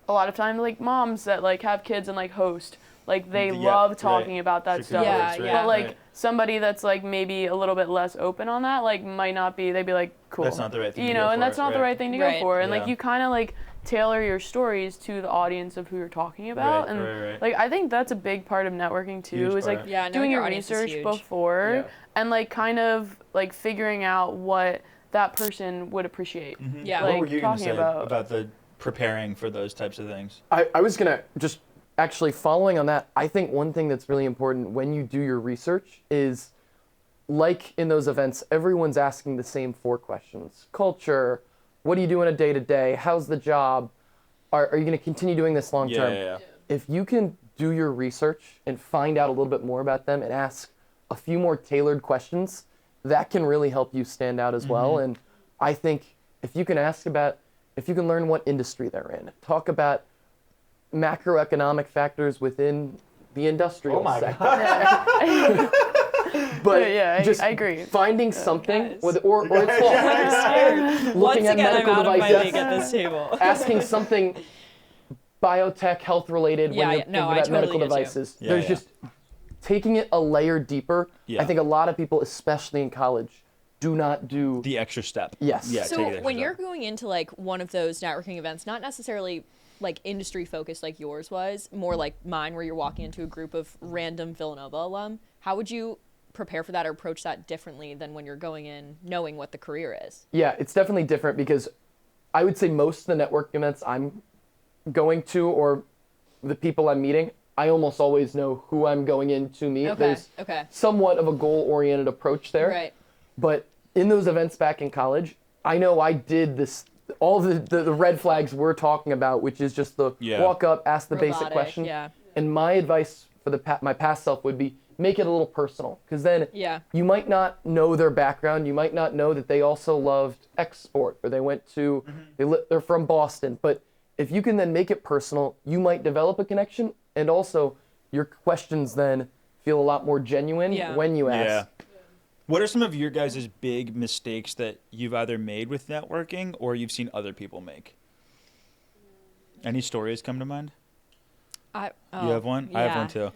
a lot of times like moms that like have kids and like host, like they Yeah, love right. talking about that stuff. Yeah, Right, yeah. But like right. somebody that's like maybe a little bit less open on that, like might not be. They'd be like, cool. That's not the right thing You to know, go and for, that's not the right. right thing to Right. go for. And Yeah. like you kind of like tailor your stories to the audience of who you're talking about. Right, and right. like I think that's a big part of networking too. Huge Is like part. Yeah, knowing doing your your audience is research huge. before Yeah. and like kind of like figuring out what that person would appreciate. Yeah. What like, were you going to talking say about- the preparing for those types of things? I was gonna just actually following on that. I think one thing that's really important when you do your research is, like in those events, everyone's asking the same 4 questions: culture, what do you do in a day to day, how's the job, are you gonna continue doing this long term? Yeah. If you can do your research and find out a little bit more about them and ask a few more tailored questions, that can really help you stand out as well. And I think if you can learn what industry they're in, talk about macroeconomic factors within the industrial sector. But Yeah, just I agree. finding something, guys. or it's looking at medical devices, this table. asking something biotech, health related Yeah, when you're yeah. No, thinking I about totally medical get you. devices. Yeah, There's yeah. just taking it a layer deeper. Yeah. I think a lot of people, especially in college, do not do. The extra step. Yes. Yeah. So take the extra when step. you're going into like one of those networking events, not necessarily like industry focused like yours was, more like mine where you're walking into a group of random Villanova alum, how would you prepare for that or approach that differently than when you're going in knowing what the career is? Yeah, it's definitely different because I would say most of the networking events I'm going to or the people I'm meeting, I almost always know who I'm going in to meet. Okay, There's okay. somewhat of a goal-oriented approach there. Right. But in those events back in college, I know I did this, all the red flags we're talking about, which is just the walk up, ask the basic Robotic, question. yeah. And my advice for my past self would be make it a little personal, because then you might not know their background. You might not know that they also loved X sport or they went to, they're from Boston. But if you can then make it personal, you might develop a connection, and also your questions then feel a lot more genuine when you ask. Yeah. What are some of your guys' big mistakes that you've either made with networking or you've seen other people make? Any stories come to mind? You have one? I have one too.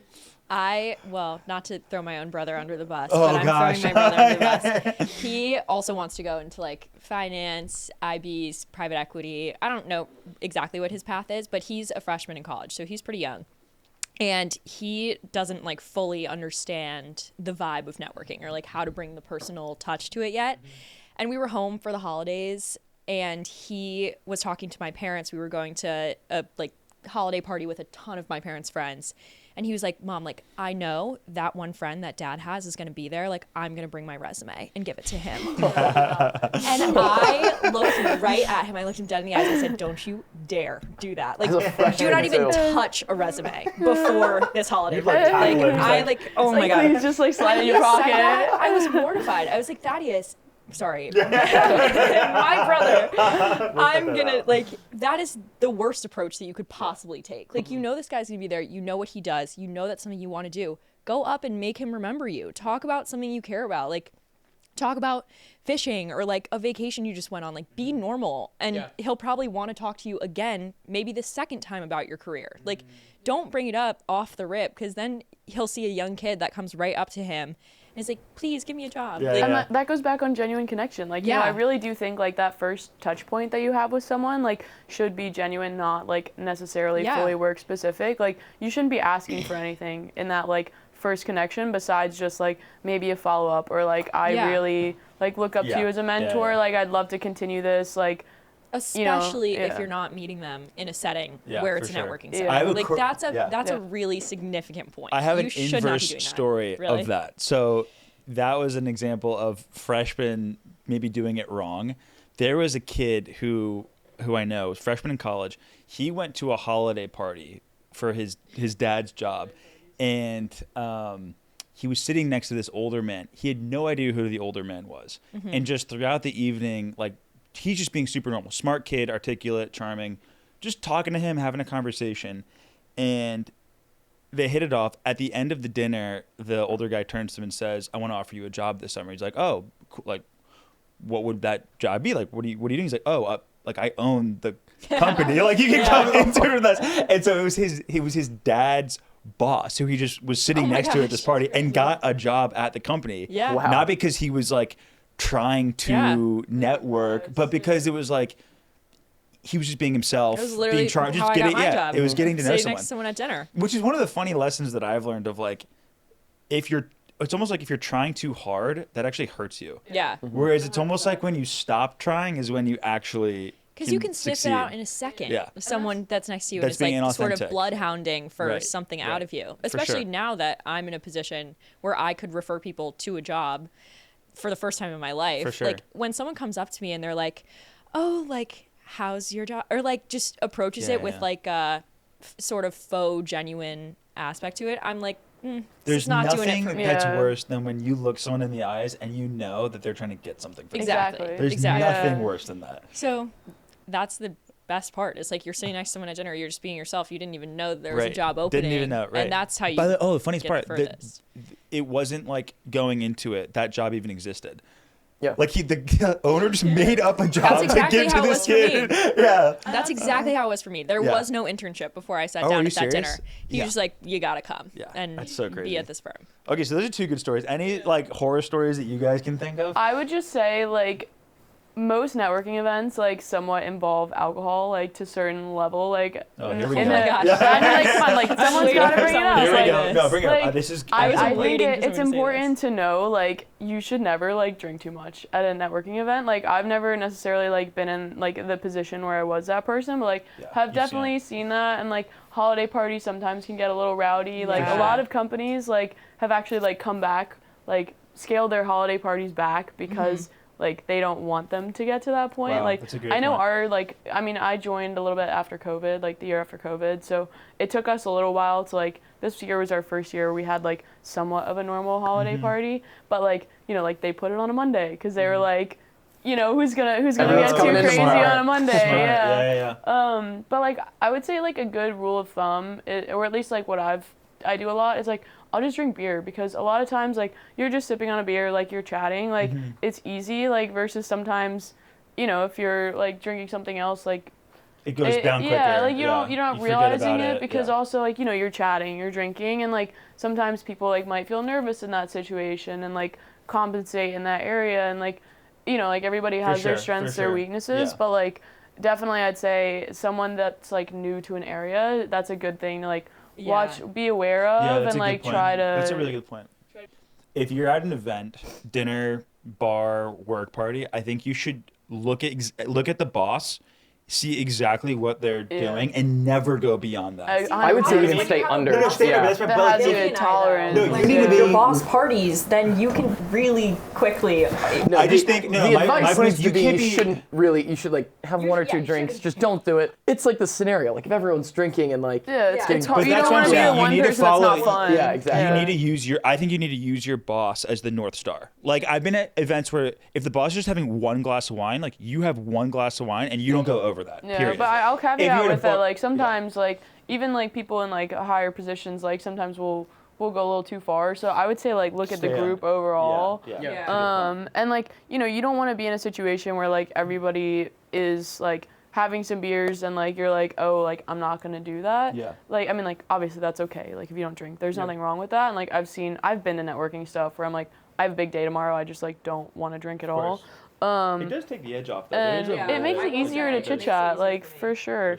Well, not to throw my own brother under the bus, Oh, but I'm gosh. throwing my brother under the bus. He also wants to go into like finance, IBs, private equity. I don't know exactly what his path is, but he's a freshman in college, so he's pretty young. And he doesn't like fully understand the vibe of networking or like how to bring the personal touch to it yet. And we were home for the holidays and he was talking to my parents. We were going to a like holiday party with a ton of my parents' friends. And he was like, Mom, like, I know that one friend that Dad has is going to be there. Like, I'm going to bring my resume and give it to him. And I looked right at him. I looked him dead in the eyes. I said, don't you dare do that. Like, do not even touch a resume before this holiday party. Oh my God. Please just like slide in your pocket. I was mortified. I was like, Thaddeus, sorry. My brother. I'm gonna like that is the worst approach that you could possibly take. Like you know this guy's gonna be there, you know what he does, you know that's something you want to do. Go up and make him remember you. Talk about something you care about. Like talk about fishing or like a vacation you just went on. Like be normal and he'll probably want to talk to you again, maybe the second time about your career. Like don't bring it up off the rip because then he'll see a young kid that comes right up to him. And it's like, please give me a job. And that goes back on genuine connection. Like, you know, I really do think like that first touch point that you have with someone like should be genuine, not like necessarily fully work specific. Like you shouldn't be asking for anything in that like first connection besides just like maybe a follow up or like I really like look up to you as a mentor. Like I'd love to continue this. Like especially if you're not meeting them in a setting where it's a networking setting. Like that's a really significant point. I have you an should not be inverse doing story that. of that. So that was an example of freshmen maybe doing it wrong. There was a kid who I know was freshman in college. He went to a holiday party for his dad's job, and he was sitting next to this older man. He had no idea who the older man was, and just throughout the evening, like. He's just being super normal, smart kid, articulate, charming, just talking to him, having a conversation. And they hit it off. At the end of the dinner, the older guy turns to him and says, I want to offer you a job this summer. He's like, oh, cool. Like, what would that job be? Like, what are you doing? He's like, oh, like I own the company. Like you can come into this. And so it was his dad's boss who he just was sitting next to at this party and got a job at the company. Yeah. Wow. Not because he was like, trying to network, but because it was like he was just being himself, it was literally being charged, how just I getting got my job. It was getting to know Sitting someone. next to someone at dinner. Which is one of the funny lessons that I've learned of like it's almost like if you're trying too hard, that actually hurts you. Yeah. Whereas it's almost like when you stop trying is when you actually because you can sniff succeed. it out in a second. Yeah. Someone that's next to you That's and is being like sort of inauthentic. bloodhounding for something out of you. Especially sure. now that I'm in a position where I could refer people to a job for the first time in my life. For sure. Like when someone comes up to me and they're like, oh, like, how's your job? Or like just approaches it with like a sort of faux genuine aspect to it. I'm like, there's not nothing doing it for me. that's worse than when you look someone in the eyes and you know that they're trying to get something from you. Exactly. There's nothing worse than that. So that's the best part. It's like you're sitting next to someone at dinner, you're just being yourself. You didn't even know that there was a job opening. Didn't even know, right. And that's how you the funniest get part, the furthest. it wasn't like going into it, that job even existed. Yeah. Like the owner just made up a job That's exactly to give how to it this was for me. kid. Yeah. That's exactly how it was for me. There was no internship before I sat Oh, are down you at that serious? dinner. He was just like, you gotta come and that's so crazy. be at this firm. Okay, so those are two good stories. Any like horror stories that you guys can think of? I would just say like most networking events like somewhat involve alcohol, like to a certain level, like. Oh, here we in go. the- I mean, like, come on, like someone's got to bring it up. Here we like, go. No, bring it like, up. This is. I was think waiting for it's someone to say important to know, like, you should never like drink too much at a networking event. Like, I've never necessarily like been in like the position where I was that person, but like have you've definitely seen that. And like holiday parties sometimes can get a little rowdy. Like a lot of companies like have actually like come back, like scaled their holiday parties back because like they don't want them to get to that point. Wow, like that's a great I know point. I joined a little bit after COVID, like the year after COVID. So it took us a little while to like, this year was our first year we had like somewhat of a normal holiday party, but like, you know, like they put it on a Monday because they were like, you know, who's gonna Everyone's get too coming in crazy tomorrow. on a Monday? Smart. Yeah. Yeah. But like I would say like a good rule of thumb, or at least like what I do a lot is like I'll just drink beer because a lot of times like you're just sipping on a beer, like you're chatting, like it's easy, like versus sometimes, you know, if you're like drinking something else, like It goes down quicker. yeah, like you're not You forget realizing about it because also like, you know, you're chatting, you're drinking, and like sometimes people like might feel nervous in that situation and like compensate in that area, and like, you know, like everybody has their sure, strengths, for their sure. weaknesses, Yeah. but like definitely I'd say someone that's like new to an area, that's a good thing to like watch, be aware of, Yeah, that's and a like good point. try to. That's a really good point. If you're at an event, dinner, bar, work party, I think you should look at the boss, see exactly what they're doing, and never go beyond that. I would say Like, even like, stay how- under. No, no, stay under, yeah. that's my that but, like, has to Vicky be and I, tolerant. though. No, you need to When be- your boss parties, then you can really quickly. No, I just think no. the My advice point needs is to you be can't you be. shouldn't really. You should like have one or two you drinks. shouldn't Just do don't do it. It's like the scenario. Like if everyone's drinking and like Yeah, Yeah. it's hard. But You that's don't what want I'm to be saying. the You one need to person that's not follow- fun. Yeah, exactly. You need to use your. I think you need to use your boss as the North Star. Like I've been at events where if the boss is just having one glass of wine, like you have one glass of wine and you don't go over that. Yeah, period. but I'll If you're caveat in a with bar- that. Like sometimes, like even like people in like higher positions, like sometimes we'll go a little too far. So I would say like look at the Stay on. group overall. Yeah. And like, you know, you don't want to be in a situation where like everybody is like having some beers and like you're like, oh, like I'm not gonna do that. Yeah. Like I mean, like obviously that's okay. Like if you don't drink, there's nothing wrong with that. And like I've been to networking stuff where I'm like, I have a big day tomorrow. I just like don't want to drink at all. It does take the edge off. Though. And There is a it makes it easier to chit chat, like for sure.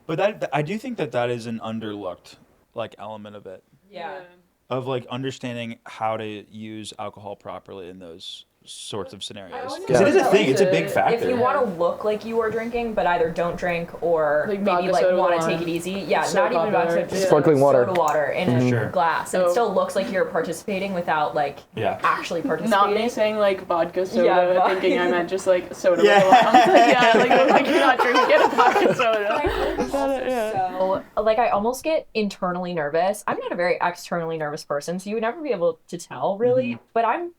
But that I do think that is an underlooked like element of it, Yeah. of like understanding how to use alcohol properly in those sorts of scenarios. I Because it is a thing. It's a big If factor. you want to look like you are drinking, but either don't drink or Like maybe vodka like soda want to water. take it easy. Yeah, So not even popular. vodka, just Sparkling water. soda water in a Sure. glass, and So- it still looks like you're participating without like Yeah. actually Not me participating. saying like vodka soda, Yeah, thinking I meant just like soda. Yeah. With a lot. I was like, yeah, like, it looks like you're not drinking, get a vodka soda. So, like, I almost get internally nervous. I'm not a very externally nervous person, so you would never be able to tell, really. But I'm,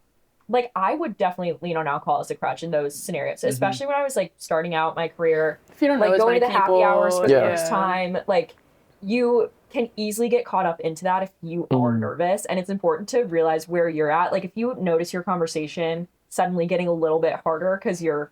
like, I would definitely lean on alcohol as a crutch in those scenarios, especially when I was, like, starting out my career. If you don't know Like, as going many to the happy people, hours for the Yeah. first time, like, you can easily get caught up into that if you are nervous. And it's important to realize where you're at. Like, if you notice your conversation suddenly getting a little bit harder because you're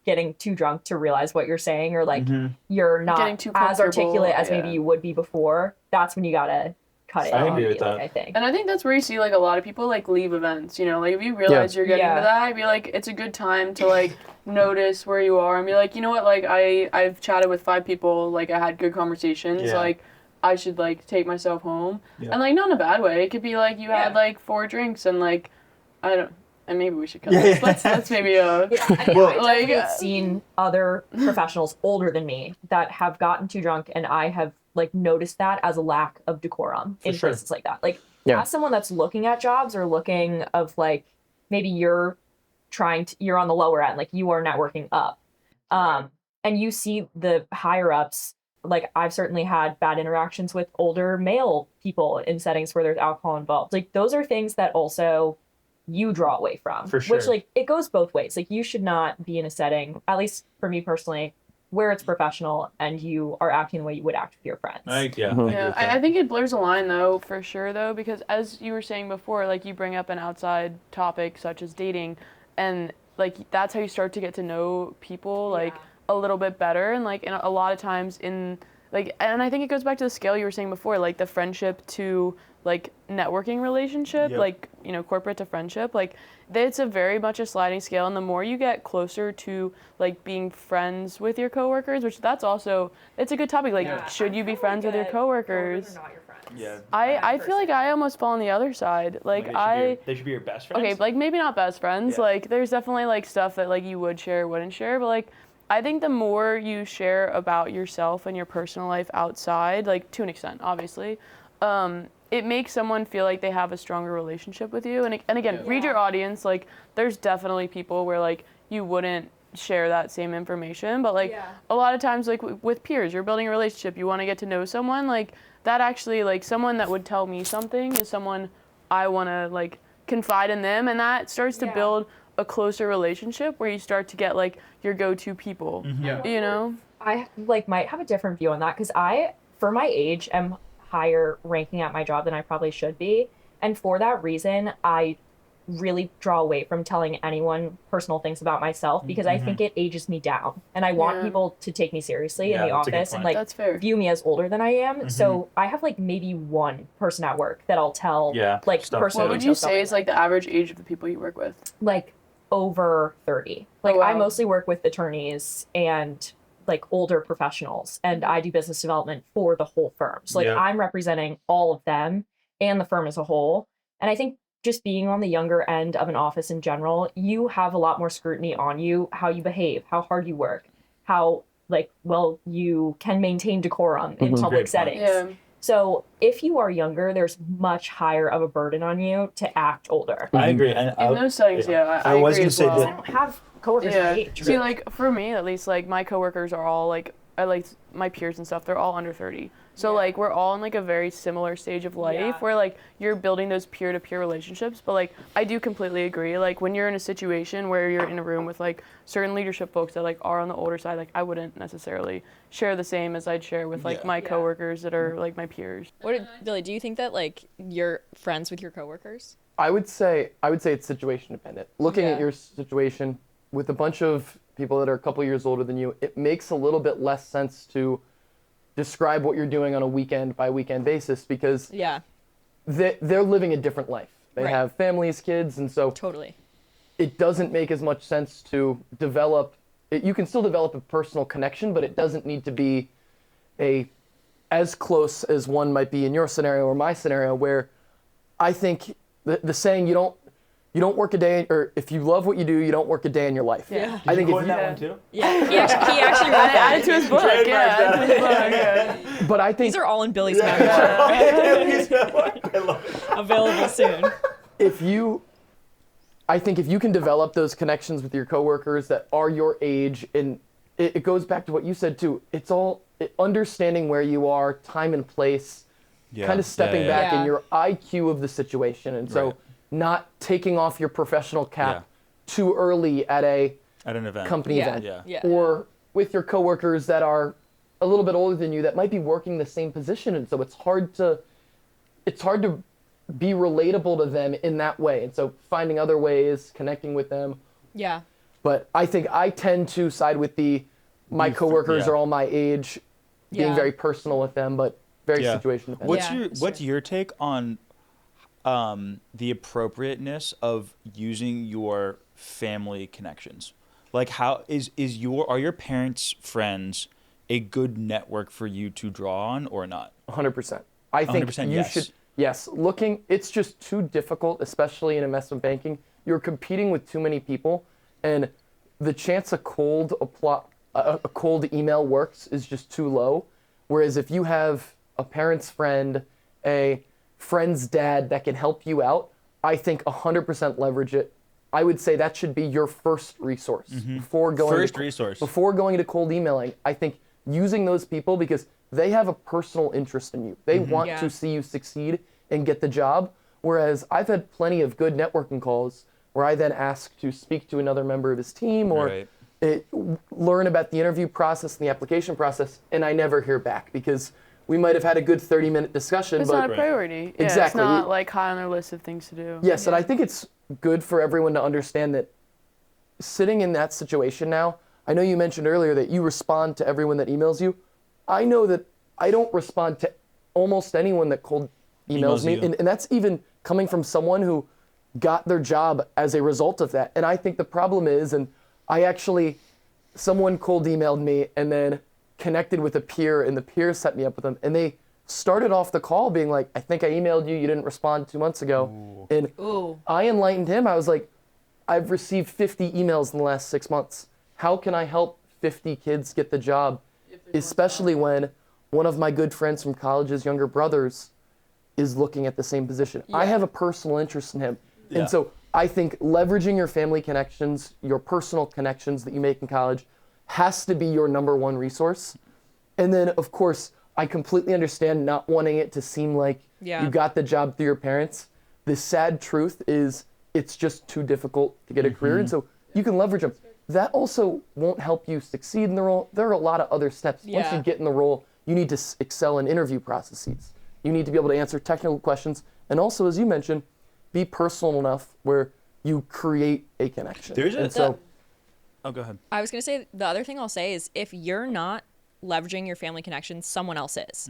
getting too drunk to realize what you're saying, or like you're Getting not too as comfortable, articulate as maybe yeah. you would be before, that's when you gotta cut it I off, agree with that. I think. And I think that's where you see like a lot of people like leave events, you know, like if you realize you're getting Yeah. to that, I'd be like, it's a good time to like notice where you are and be like, you know what, like I've chatted with 5 people, like I had good conversations, Yeah. like I should like take myself home. Yeah. And like not in a bad way. It could be like you had Yeah. like 4 drinks and like I don't, and maybe we should cut Yeah, this. yeah. Let's maybe I mean, Well, I've like, definitely seen other professionals older than me that have gotten too drunk, and I have like noticed that as a lack of decorum in sure. places like that. Like, Yeah. as someone that's looking at jobs or looking of like maybe you're you're on the lower end, like you are networking up, and you see the higher ups. Like, I've certainly had bad interactions with older male people in settings where there's alcohol involved. Like, those are things that also you draw away from. For sure. Which, like, it goes both ways. Like, you should not be in a setting, at least for me personally, where it's professional and you are acting the way you would act with your friends. I agree Yeah, with that. I think it blurs a line though, for sure though, because as you were saying before, like you bring up an outside topic such as dating, and like that's how you start to get to know people like a little bit better, and like in a lot of times in like, and I think it goes back to the scale you were saying before, like the friendship to like networking relationship, Yep. like, you know, corporate to friendship, like it's a very much a sliding scale. And the more you get closer to like being friends with your coworkers, which that's also, it's a good topic. Like, should you be friends with your coworkers? Yeah. I feel like I almost fall on the other side. Like They should be your best friends. okay, like maybe not best friends. Yeah. Like there's definitely like stuff that like you would share, wouldn't share, but like I think the more you share about yourself and your personal life outside, like to an extent, obviously, it makes someone feel like they have a stronger relationship with you. And again, read your audience. Like there's definitely people where like you wouldn't share that same information, but like a lot of times like with peers, you're building a relationship, you want to get to know someone, like that actually, like someone that would tell me something is someone I want to like confide in them, and that starts to build a closer relationship where you start to get like your go-to people. You know? I like might have a different view on that because I, for my age, am higher ranking at my job than I probably should be, and for that reason, I really draw away from telling anyone personal things about myself because I think it ages me down, and I want people to take me seriously in the that's a good office and point. like That's fair. view me as older than I am. So I have like maybe one person at work that I'll tell like stuff personal What would details you about say is like the average age of the people you work with? like over 30. Like Oh, wow. I mostly work with attorneys and like older professionals, and I do business development for the whole firm. So like I'm representing all of them and the firm as a whole. And I think just being on the younger end of an office in general, you have a lot more scrutiny on you, how you behave, how hard you work, how like well you can maintain decorum in public Great point. settings. Yeah. So if you are younger, there's much higher of a burden on you to act older. I agree. And In those settings, I was agree gonna as say well. I don't have coworkers my age. See, like for me at least, like my coworkers are all like, I like my peers and stuff. They're all under 30. So like we're all in like a very similar stage of life where like you're building those peer-to-peer relationships. But like I do completely agree. Like when you're in a situation where you're in a room with like certain leadership folks that like are on the older side, like I wouldn't necessarily share the same as I'd share with like my coworkers that are like my peers. Billy, do you think that like you're friends with your coworkers? I would say it's situation dependent. Looking at your situation with a bunch of people that are a couple years older than you, it makes a little bit less sense to describe what you're doing on a weekend by weekend basis because they're living a different life. They have families, kids, and so it doesn't make as much sense to develop. You can still develop a personal connection, but it doesn't need to be as close as one might be in your scenario or my scenario, where I think the saying you don't work a day, or if you love what you do, you don't work a day in your life. Yeah. I think if coin you, that one too? Yeah, he actually wrote that. Add it to his book. Add it to his book. Yeah. but I think These are all in Billy's memoir. I love it. Available soon. I think if you can develop those connections with your coworkers that are your age, and it goes back to what you said too. It's all understanding where you are, time and place, kind of stepping back in your IQ of the situation, and so not taking off your professional cap too early at an event, company event, Yeah. or with your coworkers that are a little bit older than you that might be working the same position, and so it's hard to be relatable to them in that way, and so finding other ways, connecting with them. Yeah. But I think I tend to side with my coworkers are all my age, being very personal with them, but very situation dependent. What's your take on the appropriateness of using your family connections? Like, how are your parents' friends a good network for you to draw on or not? 100%. I think 100% you should. Yes, it's just too difficult, especially in investment banking. You're competing with too many people, and the chance a cold email works is just too low. Whereas if you have a parent's friend, a friend's dad that can help you out, I think 100% leverage it. I would say that should be your first resource before going to cold emailing. I think using those people, because they have a personal interest in you. They want to see you succeed and get the job. Whereas I've had plenty of good networking calls where I then ask to speak to another member of his team or learn about the interview process and the application process, and I never hear back because we might have had a good 30-minute discussion. It's but not a priority. Exactly. Yeah, it's not like high on their list of things to do. Yes, and I think it's good for everyone to understand that sitting in that situation now, I know you mentioned earlier that you respond to everyone that emails you. I know that I don't respond to almost anyone that cold emails me. you. And that's even coming from someone who got their job as a result of that. And I think the problem is, and someone cold emailed me and then connected with a peer, and the peer set me up with them. And they started off the call being like, I think I emailed you, you didn't respond 2 months ago. Ooh. And I enlightened him. I was like, I've received 50 emails in the last 6 months. How can I help 50 kids get the job? Especially when one of my good friends from college's younger brothers is looking at the same position. I have a personal interest in him. Yeah. And so I think leveraging your family connections, your personal connections that you make in college has to be your number one resource. And then, of course, I completely understand not wanting it to seem like you got the job through your parents. The sad truth is it's just too difficult to get a career. And so you can leverage them. That also won't help you succeed in the role. There are a lot of other steps. Once you get in the role, you need to excel in interview processes. You need to be able to answer technical questions. And also, as you mentioned, be personal enough where you create a connection. Oh, go ahead. I was going to say, the other thing I'll say is if you're not leveraging your family connections, someone else is.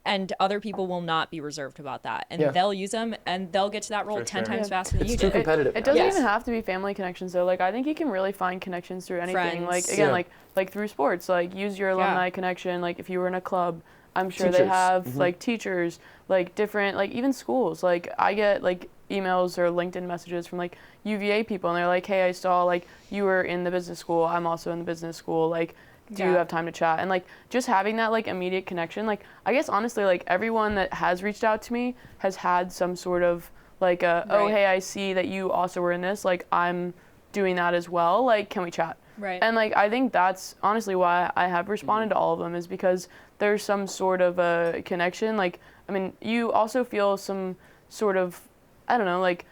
And other people will not be reserved about that. And they'll use them and they'll get to that role 10 times faster than you It's too do. competitive. It doesn't even have to be family connections though. Like I think you can really find connections through anything. Friends. Like again, like through sports. Like use your alumni connection. Like if you were in a club, I'm sure they Teachers. have like teachers, like different, like even schools. Like I get like emails or LinkedIn messages from like UVA people, and they're like, hey, I saw like you were in the business school. I'm also in the business school. Like, do you have time to chat? And like just having that like immediate connection. Like I guess honestly, like everyone that has reached out to me has had some sort of like oh hey, I see that you also were in this. Like I'm doing that as well. Like can we chat? Right. And like I think that's honestly why I have responded to all of them, is because there's some sort of a connection. Like I mean, you also feel some sort of, I don't know, like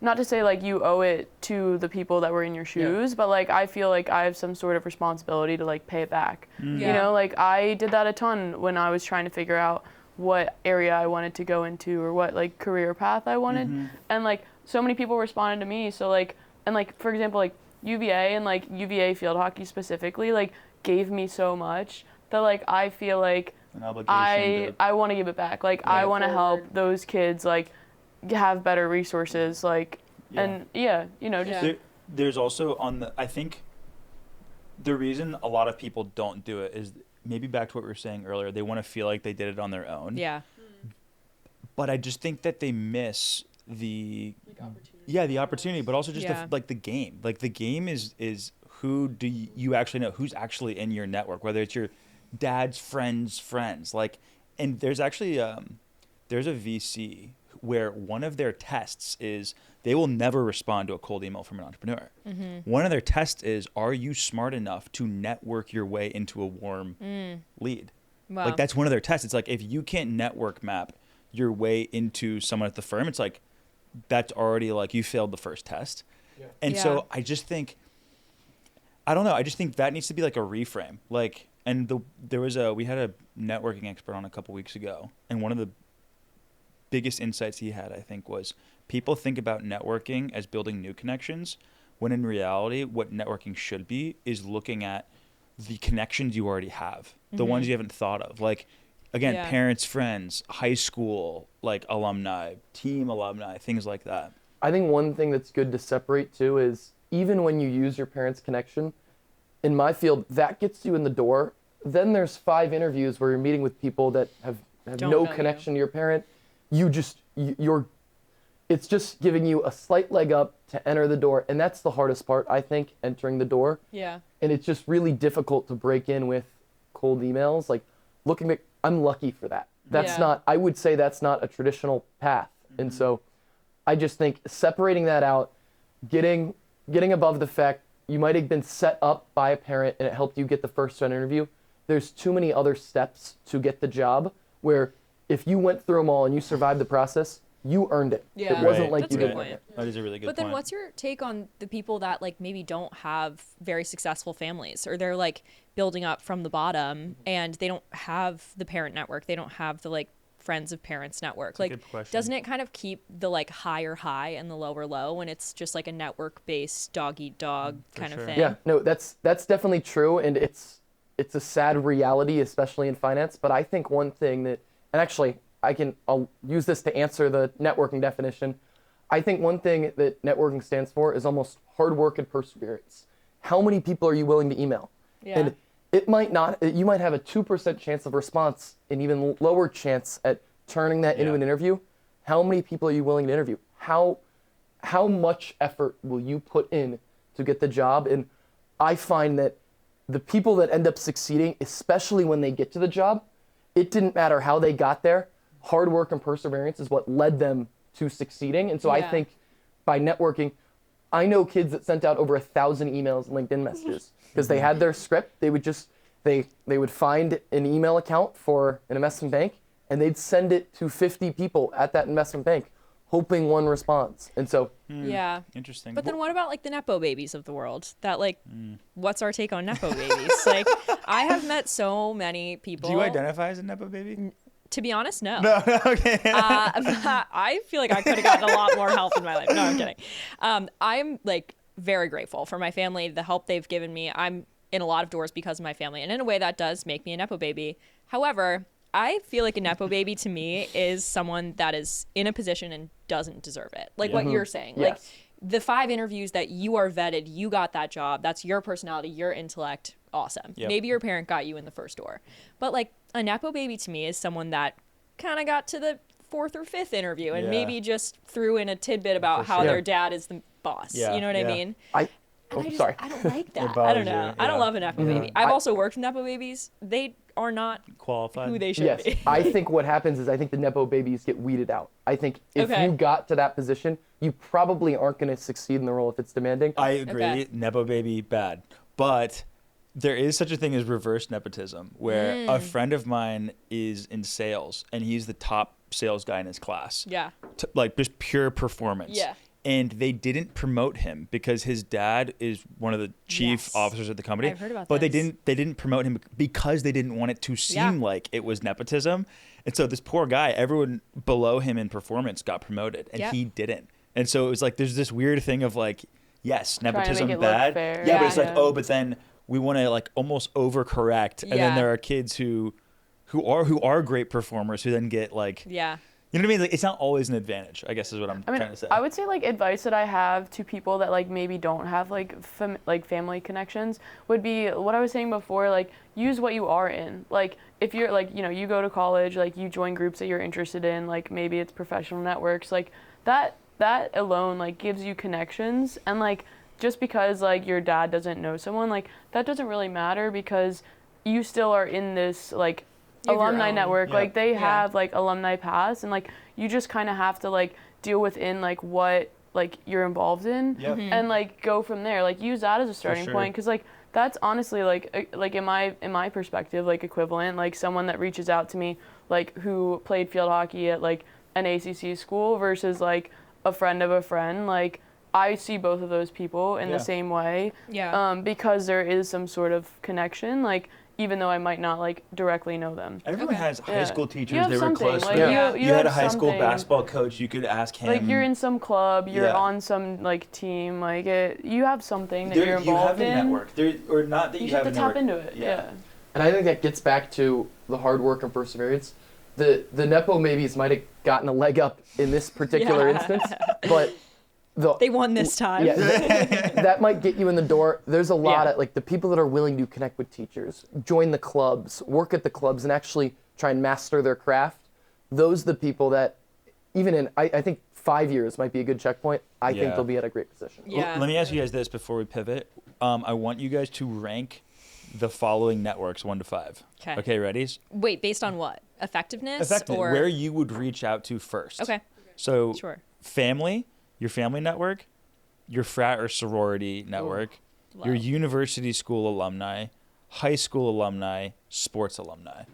not to say like you owe it to the people that were in your shoes, but like I feel like I have some sort of responsibility to like pay it back. You know, like I did that a ton when I was trying to figure out what area I wanted to go into or what like career path I wanted. And like so many people responded to me. So like, and like for example, like UVA and like UVA field hockey specifically like gave me so much that like I feel like An obligation I want to give it back. Like I want to help those kids like have better resources, like and you know, just there's also I think the reason a lot of people don't do it is maybe back to what we were saying earlier. They want to feel like they did it on their own. Yeah. But I just think that they miss the opportunity, but also just like the game. Like the game is who do you actually know, who's actually in your network, whether it's your dad's friends. Like, and there's actually there's a VC where one of their tests is they will never respond to a cold email from an entrepreneur. One of their tests is, are you smart enough to network your way into a warm lead? Wow. Like that's one of their tests. It's like if you can't network map your way into someone at the firm, it's like that's already like you failed the first test. And so I just think, I don't know, I just think that needs to be like a reframe. Like, and we had a networking expert on a couple weeks ago, and one of the biggest insights he had, I think, was people think about networking as building new connections, when in reality, what networking should be is looking at the connections you already have, the ones you haven't thought of. Like, again, parents, friends, high school, like alumni, team alumni, things like that. I think one thing that's good to separate too is even when you use your parents' connection, in my field, that gets you in the door. Then there's 5 interviews where you're meeting with people that have no connection to your parent. It's just giving you a slight leg up to enter the door. And that's the hardest part, I think, entering the door. Yeah. And it's just really difficult to break in with cold emails. Like looking at, I'm lucky for that. I would say that's not a traditional path. And so I just think separating that out, getting above the fact you might have been set up by a parent and it helped you get the first round interview. There's too many other steps to get the job where if you went through them all and you survived the process, you earned it. Yeah. It wasn't Right. like That's you a good didn't point. earn it. That is a really good But point. then what's your take on the people that like maybe don't have very successful families, or they're like building up from the bottom and they don't have the parent network, they don't have the like friends of parents network? a Like good question. doesn't it kind of keep the like higher high and the lower low when it's just like a network based dog eat dog kind of thing? Yeah, no, that's definitely true, and it's it's a sad reality, especially in finance. But I think one thing that, and actually I'll use this to answer the networking definition. I think one thing that networking stands for is almost hard work and perseverance. How many people are you willing to email? Yeah. And it might not, you might have a 2% chance of response, and even lower chance at turning that into an interview. How many people are you willing to interview? How much effort will you put in to get the job? And I find that the people that end up succeeding, especially when they get to the job, it didn't matter how they got there. Hard work and perseverance is what led them to succeeding. And so I think by networking, I know kids that sent out over 1,000 emails and LinkedIn messages because they had their script. They would just, they would find an email account for an investment bank and they'd send it to 50 people at that investment bank, hoping one responds. And so, Yeah. Interesting. But then what about like the Nepo babies of the world? That like, what's our take on Nepo babies? Like, I have met so many people. Do you identify as a Nepo baby? To be honest, no. No, okay. I feel like I could have gotten a lot more help in my life. No, I'm kidding. I'm like very grateful for my family, the help they've given me. I'm in a lot of doors because of my family. And in a way that does make me a Nepo baby. However, I feel like a Nepo baby to me is someone that is in a position and doesn't deserve it. Like what you're saying. Like the 5 interviews that you are vetted, you got that job. That's your personality, your intellect. Awesome. Yep. Maybe your parent got you in the first door. But like a Nepo baby to me is someone that kind of got to the 4th or 5th interview and maybe just threw in a tidbit about how their dad is the boss. Yeah, You know what I mean? sorry. I don't like that. I bothers don't know. you, I don't yeah. love a Nepo baby. I've also worked with Nepo babies. They are not Qualified. who they should yes, be. I think what happens is I think the Nepo babies get weeded out. I think if you got to that position, you probably aren't going to succeed in the role if it's demanding. I agree. Okay. Nepo baby, bad. But there is such a thing as reverse nepotism, where a friend of mine is in sales and he's the top sales guy in his class. Yeah. Like just pure performance. Yeah. And they didn't promote him because his dad is one of the chief officers at the company. I've heard about but this. they didn't promote him because they didn't want it to seem like it was nepotism. And so this poor guy, everyone below him in performance got promoted and he didn't. And so it was like there's this weird thing of like, yes, nepotism make it look bad. fair. Yeah, but it's like, Yeah. oh, but then we want to like almost overcorrect. And then there are kids who are great performers who then get like Yeah. you know what I mean? Like, it's not always an advantage, I guess is what I'm trying to say. I would say like advice that I have to people that like maybe don't have like family connections would be what I was saying before, like use what you are in. Like if you're like, you know, you go to college, like you join groups that you're interested in, like maybe it's professional networks, like that alone like gives you connections. And like just because like your dad doesn't know someone, like that doesn't really matter because you still are in this like You have your alumni own. network. Yeah. Like they have like alumni pass and like you just kind of have to like deal within like what like you're involved in Yep. and like go from there. Like use that as a starting sure. point because like that's honestly like in my perspective like equivalent, like someone that reaches out to me like who played field hockey at like an ACC school versus like a friend of a friend. Like I see both of those people in the same way. Yeah. Because there is some sort of connection, like even though I might not like directly know them. Everyone has high Yeah. school You teachers have they were something, close like, with. you You had have a high school something. basketball coach. You could ask him. Like you're in some club, you're Yeah. on some like team, like you have something that There- you're you have involved a in. network. There, or not that You you, just have have to a tap network. into it. Yeah. And I think that gets back to the hard work and perseverance. The Nepo babies might have gotten a leg up in this particular instance, but They won this time. yeah, that might get you in the door. There's a lot of like the people that are willing to connect with teachers, join the clubs, work at the clubs, and actually try and master their craft. Those are the people that, even in I think 5 years might be a good checkpoint. I think Yeah. they'll be at a great position. Yeah. Let me ask you guys this before we pivot. I want you guys to rank the following networks 1 to 5. 'Kay. Okay, ready? Wait, based on what? Effectiveness? Effective. Or Where you would reach out to first. Okay. So Sure. family, your family network, your frat or sorority network, your Wow. university school alumni, high school alumni, sports alumni.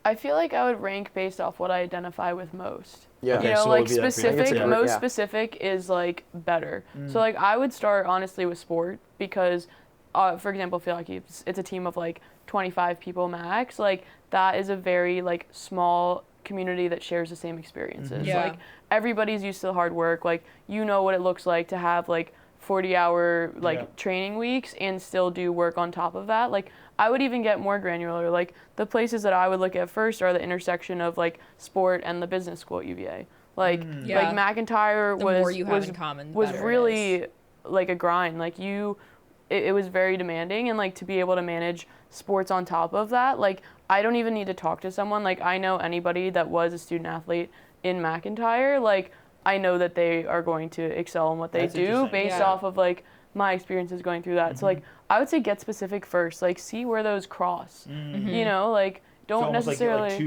I feel like I would rank based off what I identify with most. Yeah. Okay, You know, so what like would be that for you? specific, I can see most that, yeah. specific is like better. So like I would start honestly with sport because, for example, feel like it's a team of like 25 people max. Like that is a very like small community that shares the same experiences. Yeah. Like everybody's used to hard work. Like you know what it looks like to have like 40-hour training weeks and still do work on top of that. Like I would even get more granular. Like the places that I would look at first are the intersection of like sport and the business school at UVA. Like Yeah. McIntyre The more you have in common, the was better it really is. like a grind. Like it was very demanding, and like to be able to manage sports on top of that, like I don't even need to talk to someone. Like I know anybody that was a student athlete in McIntyre, like I know that they are going to excel in what they do based off of like my experiences going through that. So like I would say get specific first, like see where those cross. You know, like don't necessarily like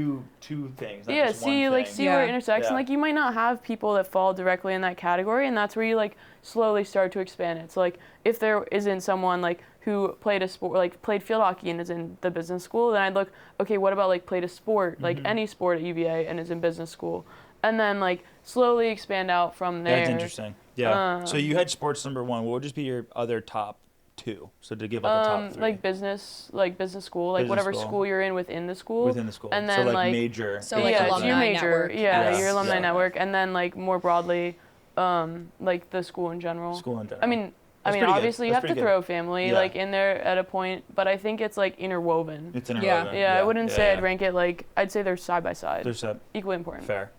two things. Not yeah, just one see thing. where it intersects. And Yeah. like you might not have people that fall directly in that category, and that's where you like slowly start to expand it. So like if there isn't someone like who played a sport, like played field hockey and is in the business school, then I'd look, okay, what about like played a sport, like any sport at UVA and is in business school, and then like slowly expand out from there. That's interesting. Yeah. So you had sports number one. What would just be your other top two? So to give like a top three. Like business school, like Business whatever school. school you're in within the school. Within the school. And so then like major. So, like, yeah, alumni your major, network. yeah, Yes. your alumni Yeah. network, and then like more broadly, like the school in general. School in general. I mean, That's pretty good. obviously you That's have to pretty throw good. family Yeah. like in there at a point, but I think it's like interwoven. It's an Yeah. Yeah, I wouldn't say I'd yeah. rank it like I'd say they're side by side, There's a equally important. fair.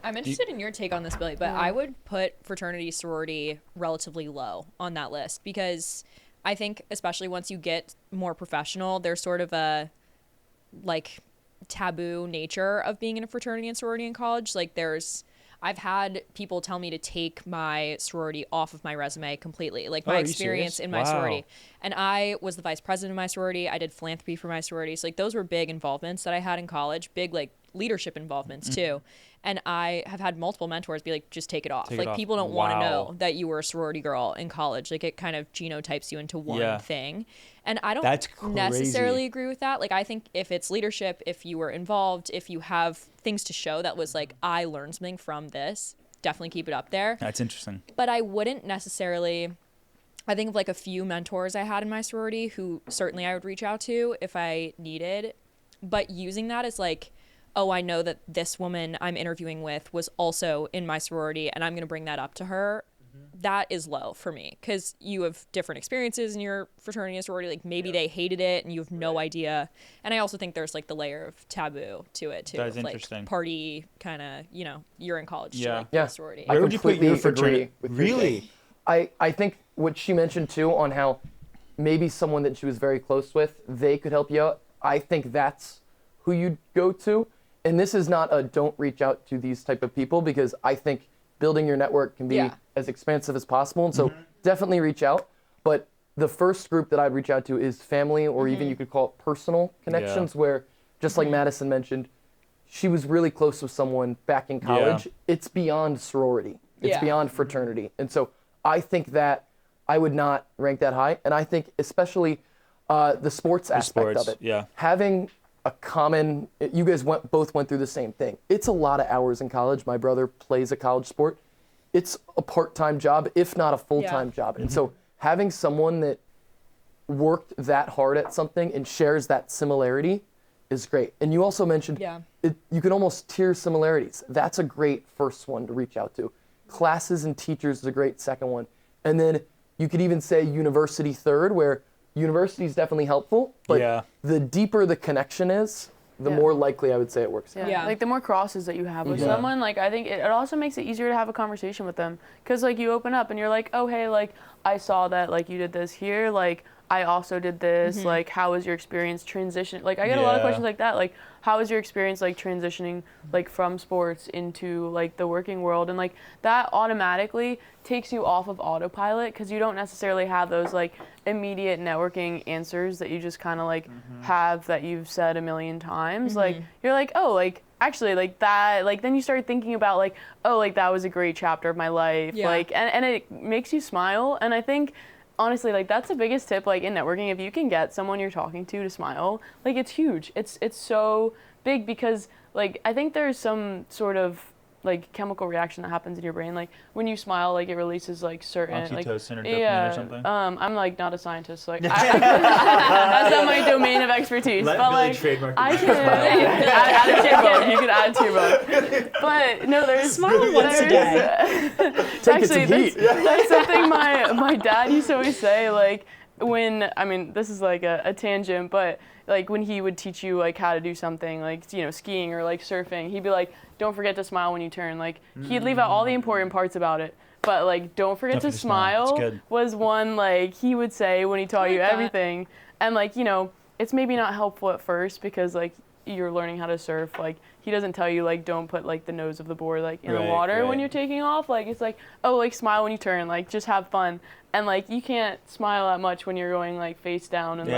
I'm interested in your take on this, Billy, but I would put fraternity sorority relatively low on that list because I think especially once you get more professional, there's sort of a like taboo nature of being in a fraternity and sorority in college. Like I've had people tell me to take my sorority off of my resume completely, like my are you experience serious? in my Wow. sorority. And I was the vice president of my sorority. I did philanthropy for my sorority. So like those were big involvements that I had in college, big like leadership involvements too. And I have had multiple mentors be like, just take it off. Take it Like off. people don't want to Wow. know that you were a sorority girl in college. Like it kind of genotypes you into one Yeah. thing. And I don't That's necessarily crazy. agree with that. Like I think if it's leadership, if you were involved, if you have things to show that was like, I learned something from this, definitely keep it up there. That's interesting. But I wouldn't necessarily, I think of like a few mentors I had in my sorority who certainly I would reach out to if I needed, but using that as like, oh, I know that this woman I'm interviewing with was also in my sorority and I'm going to bring that up to her. That is low for me because you have different experiences in your fraternity and sorority. Like maybe they hated it and you have no idea. And I also think there's like the layer of taboo to it too. That's of, interesting. Like party kind of, you're in college. Yeah. To, like, Yeah. the sorority. I Where would you put completely your agree fraternity? with your Really? take. I think what she mentioned too on how maybe someone that she was very close with, they could help you out. I think that's who you'd go to. And this is not a don't reach out to these type of people because I think building your network can be Yeah. as expansive as possible. And so definitely reach out. But the first group that I'd reach out to is family or even you could call it personal connections where, just like Madison mentioned, she was really close with someone back in college. It's beyond sorority. It's Yeah. beyond fraternity. And so I think that I would not rank that high. And I think especially the sports aspect of it. Yeah. Having a common, you guys both went through the same thing. It's a lot of hours in college. My brother plays a college sport. It's a part-time job, if not a full-time job. And so having someone that worked that hard at something and shares that similarity is great. And you also mentioned you can almost tier similarities. That's a great first one to reach out to. Classes and teachers is a great second one. And then you could even say university third, where university is definitely helpful, but the deeper the connection is, the more likely I would say it works. Yeah. Like the more crosses that you have with someone, like I think it also makes it easier to have a conversation with them. Cause like you open up and you're like, oh hey, like I saw that like you did this here, like I also did this, like how was your experience transition? Like I get a lot of questions like that, like how was your experience like transitioning like from sports into like the working world? And like that automatically takes you off of autopilot because you don't necessarily have those like immediate networking answers that you just kind of like have that you've said a million times. Like you're like, oh, like actually like that, like then you start thinking about like, oh, like that was a great chapter of my life. Like and it makes you smile. And I think honestly, like that's the biggest tip, like in networking, if you can get someone you're talking to smile, like it's huge. It's so big because like I think there's some sort of like chemical reaction that happens in your brain. Like when you smile, like it releases like certain Oxytocin or dopamine yeah. or something? I'm like not a scientist, so like that's not my domain of expertise. Let but Billy like trademark I this. can add it to your book. You can add it to your book. But no, there's Smile once a day. Take it some heat. That's something my dad used to always say. Like when this is like a tangent, but like when he would teach you like how to do something like skiing or like surfing, he'd be like, don't forget to smile when you turn. Like he'd leave out all the important parts about it, but like don't forget to smile was one like he would say when he taught you everything. And like it's maybe not helpful at first because like you're learning how to surf. Like he doesn't tell you like don't put like the nose of the board like in the water when you're taking off. Like it's like, oh, like smile when you turn, like just have fun. And like you can't smile that much when you're going like face down and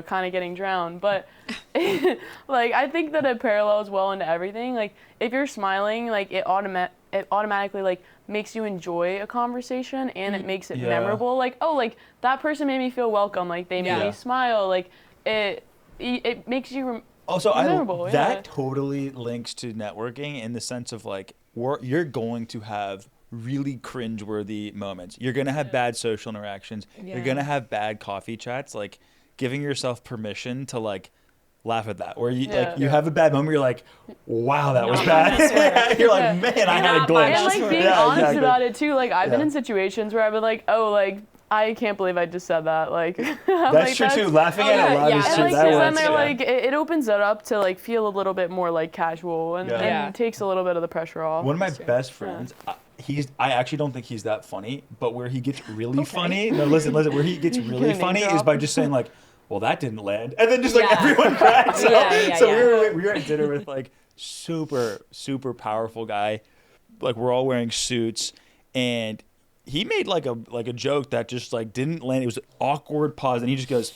kind of getting drowned. But like I think that it parallels well into everything. Like if you're smiling, like it automatically like makes you enjoy a conversation and it makes it memorable. Like, oh, like that person made me feel welcome. Like they made me smile. Like it makes you Also, memorable. That totally links to networking in the sense of like you're going to have really cringeworthy moments. You're gonna have bad social interactions. You're gonna have bad coffee chats. Like giving yourself permission to like laugh at that, or you you have a bad moment. You're like, wow, that was bad. You're like, man, I had a glitch. And like being honest about it too. Like I've been in situations where I've been like, oh, like I can't believe I just said that. Like that's true too. Laughing at it loud is true. And like then they're like it opens it up to like feel a little bit more like casual and takes a little bit of the pressure off. One of my best friends, I actually don't think he's that funny, but where he gets really funny, no, listen, where he gets really funny is by just saying like, well, that didn't land, and then just like everyone cracks up. So we were at dinner with like super powerful guy, like we're all wearing suits, and he made like a joke that just like didn't land. It was an awkward pause, and he just goes,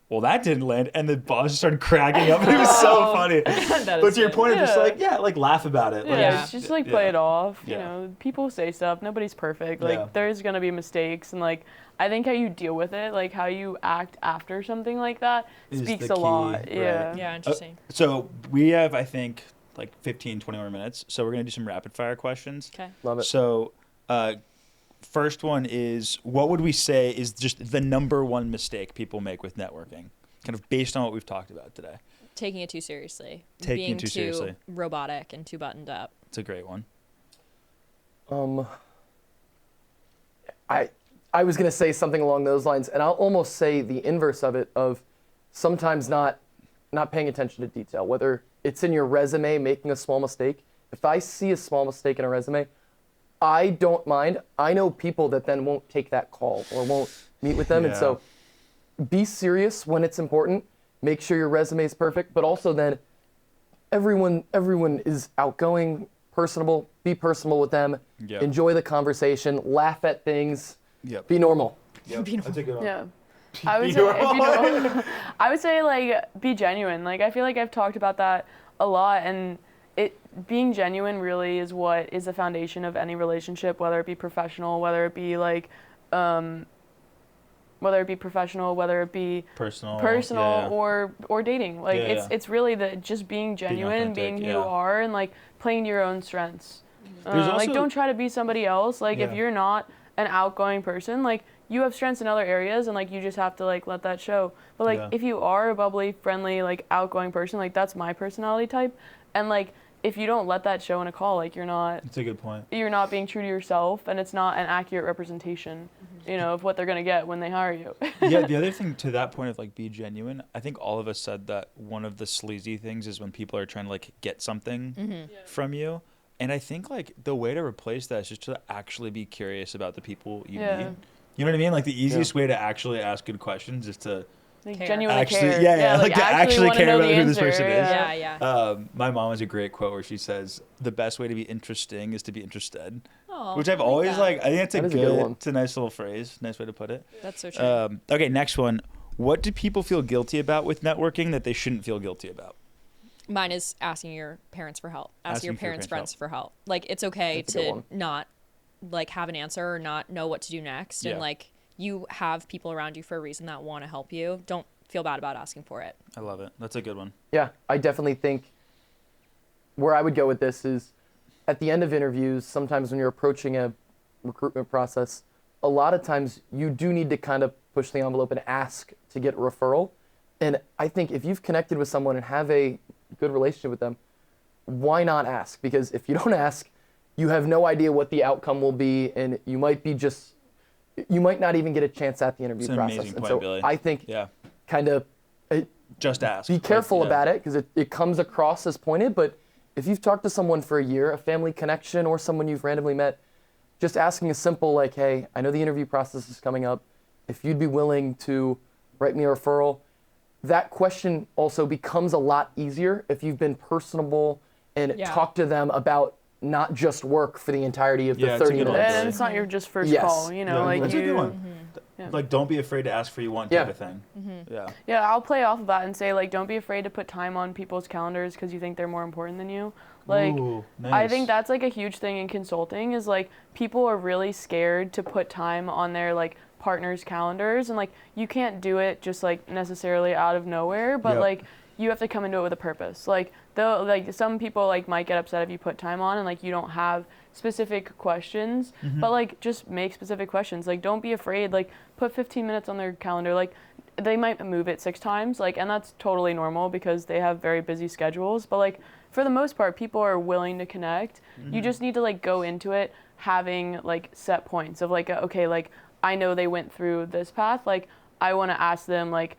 well, that didn't land, and the boss just started cracking up. It was so funny. But to your point of just like laugh about it. Like, just like play it off. You know, people say stuff. Nobody's perfect. Like there's gonna be mistakes, and like I think how you deal with it, like how you act after something like that, speaks a lot. Right. Yeah, interesting. So we have, I think, like 15, 20 more minutes. So we're gonna do some rapid fire questions. Okay. Love it. So, first one is, what would we say is just the number one mistake people make with networking, kind of based on what we've talked about today? Taking it too seriously. Taking being it too seriously. Robotic and too buttoned up. It's a great one. I was going to say something along those lines, and I'll almost say the inverse of it, of sometimes not paying attention to detail, whether it's in your resume, making a small mistake. If I see a small mistake in a resume, I don't mind. I know people that then won't take that call or won't meet with them. And so be serious when it's important. Make sure your resume is perfect, but also then everyone is outgoing, personable. Be personable with them. Yep. Enjoy the conversation. Laugh at things. Yep. Be normal. Yep. That's a good one. Yeah. I would say like be genuine. Like I feel like I've talked about that a lot, and being genuine really is what is the foundation of any relationship, whether it be professional, whether it be like whether it be personal or dating. Like it's really just being genuine and being who you are, and like playing to your own strengths. Like don't try to be somebody else. Like if you're not an outgoing person, like you have strengths in other areas, and like you just have to like let that show. But like if you are a bubbly, friendly, like outgoing person, like that's my personality type, and like if you don't let that show in a call, like you're not. That's a good point. You're not being true to yourself, and it's not an accurate representation, of what they're gonna get when they hire you. The other thing to that point of like be genuine, I think all of us said that one of the sleazy things is when people are trying to like get something from you. And I think like the way to replace that is just to actually be curious about the people you meet. You know what I mean? Like the easiest way to actually ask good questions is to genuinely care. Yeah, like to actually care about who this person is. Yeah. My mom has a great quote where she says, the best way to be interesting is to be interested. Oh, which I've always I think it's a good one. It's a nice little phrase, nice way to put it. That's so true. Okay, next one. What do people feel guilty about with networking that they shouldn't feel guilty about? Mine is asking your parents for help. Asking your parents' friends for help. Like it's okay to not like have an answer or not know what to do next, and like you have people around you for a reason that want to help you. Don't feel bad about asking for it. I love it. That's a good one. Yeah, I definitely think where I would go with this is at the end of interviews, sometimes when you're approaching a recruitment process, a lot of times you do need to kind of push the envelope and ask to get a referral. And I think if you've connected with someone and have a good relationship with them, why not ask? Because if you don't ask, you have no idea what the outcome will be, and you might not even get a chance at the interview It's an process. amazing And point, so Billy. I think Yeah. kind of Just ask. be careful Like, yeah. about it, because it comes across as pointed, but if you've talked to someone for a year, a family connection or someone you've randomly met, just asking a simple like, hey, I know the interview process is coming up. If you'd be willing to write me a referral, that question also becomes a lot easier if you've been personable and talked to them about not just work for the entirety of the Yeah, it's a 30 good one, minutes. And it's not your just first Yes. call, you know, Yeah, like that's a good you. one. Yeah. Like, don't be afraid to ask for you want type Yeah. of thing. Yeah. Yeah, I'll play off of that and say, like, don't be afraid to put time on people's calendars because you think they're more important than you. Like, Ooh, I nice. think that's like a huge thing in consulting is like people are really scared to put time on their like partners' calendars, and like you can't do it just like necessarily out of nowhere, but Yep. like you have to come into it with a purpose. Like though, like some people like might get upset if you put time on and like you don't have specific questions, but like just make specific questions. Like don't be afraid. Like put 15 minutes on their calendar. Like they might move it 6 times, like, and that's totally normal because they have very busy schedules. But like for the most part, people are willing to connect. You just need to like go into it having like set points of like, okay, like I know they went through this path. Like I want to ask them like,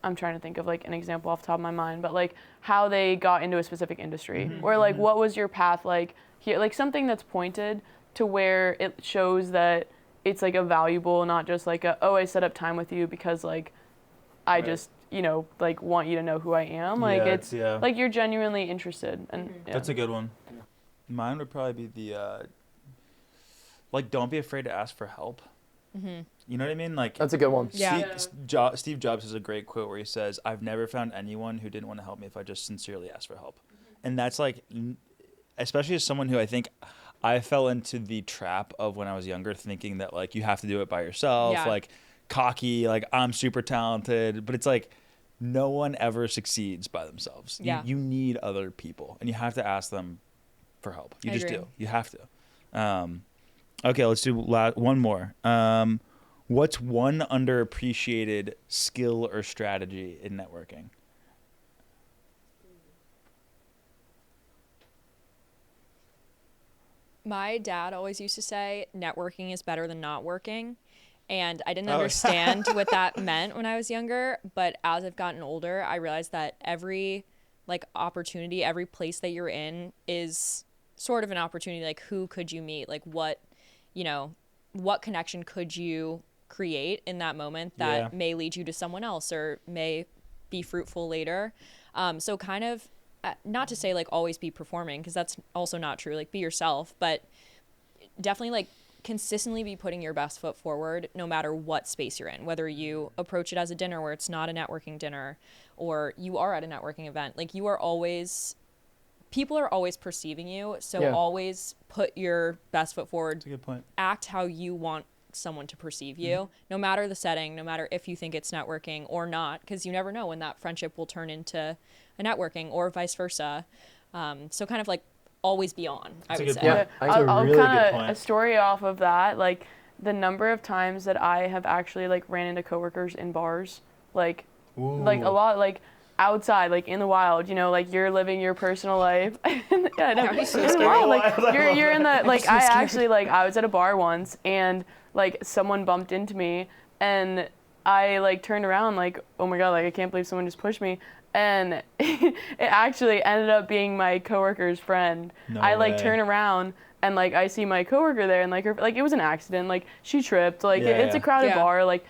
I'm trying to think of like an example off the top of my mind, but like how they got into a specific industry or like what was your path like here, like something that's pointed to where it shows that it's like a valuable, not just like a, oh, I set up time with you because like I just, you know, like want you to know who I am. Like Yeah, it's yeah. like you're genuinely interested. And yeah. That's a good one. Mine would probably be the, like, don't be afraid to ask for help. You know what I mean? Like, That's a good one. Yeah. Steve Jobs has a great quote where he says, I've never found anyone who didn't want to help me if I just sincerely asked for help. And that's like, especially as someone who I think I fell into the trap of when I was younger, thinking that like you have to do it by yourself, Yeah. like cocky, like I'm super talented. But it's like no one ever succeeds by themselves. Yeah. You need other people and you have to ask them for help. You I just agree. do. You have to. Okay, let's do one more. What's one underappreciated skill or strategy in networking? My dad always used to say networking is better than not working. And I didn't Oh. understand what that meant when I was younger. But as I've gotten older, I realized that every like opportunity, every place that you're in is sort of an opportunity. Like who could you meet? Like what, you know, what connection could you create in that moment that Yeah. may lead you to someone else or may be fruitful later. So kind of, not to say like always be performing, because that's also not true. Like be yourself, but definitely like consistently be putting your best foot forward no matter what space you're in, whether you approach it as a dinner where it's not a networking dinner or you are at a networking event. Like you are always, people are always perceiving you. So Yeah. always put your best foot forward. That's a good point. Act how you want someone to perceive you, no matter the setting, no matter if you think it's networking or not, because you never know when that friendship will turn into a networking or vice versa. So kind of like always be on, I That's a would good say. point. Yeah, That's a I'll really good kind of point. a story off of that. Like the number of times that I have actually like ran into coworkers in bars, like a lot, like outside, like in the wild. You know, like you're living your personal life. Yeah, no, it's wild. Like you're in the like I actually like I was at a bar once and like someone bumped into me and I like turned around like, oh my god, like I can't believe someone just pushed me. And it actually ended up being my coworker's friend. No I like way. turn around and like I see my coworker there and like her, like it was an accident, like she tripped, like Yeah, it's a yeah. crowded Yeah. bar, like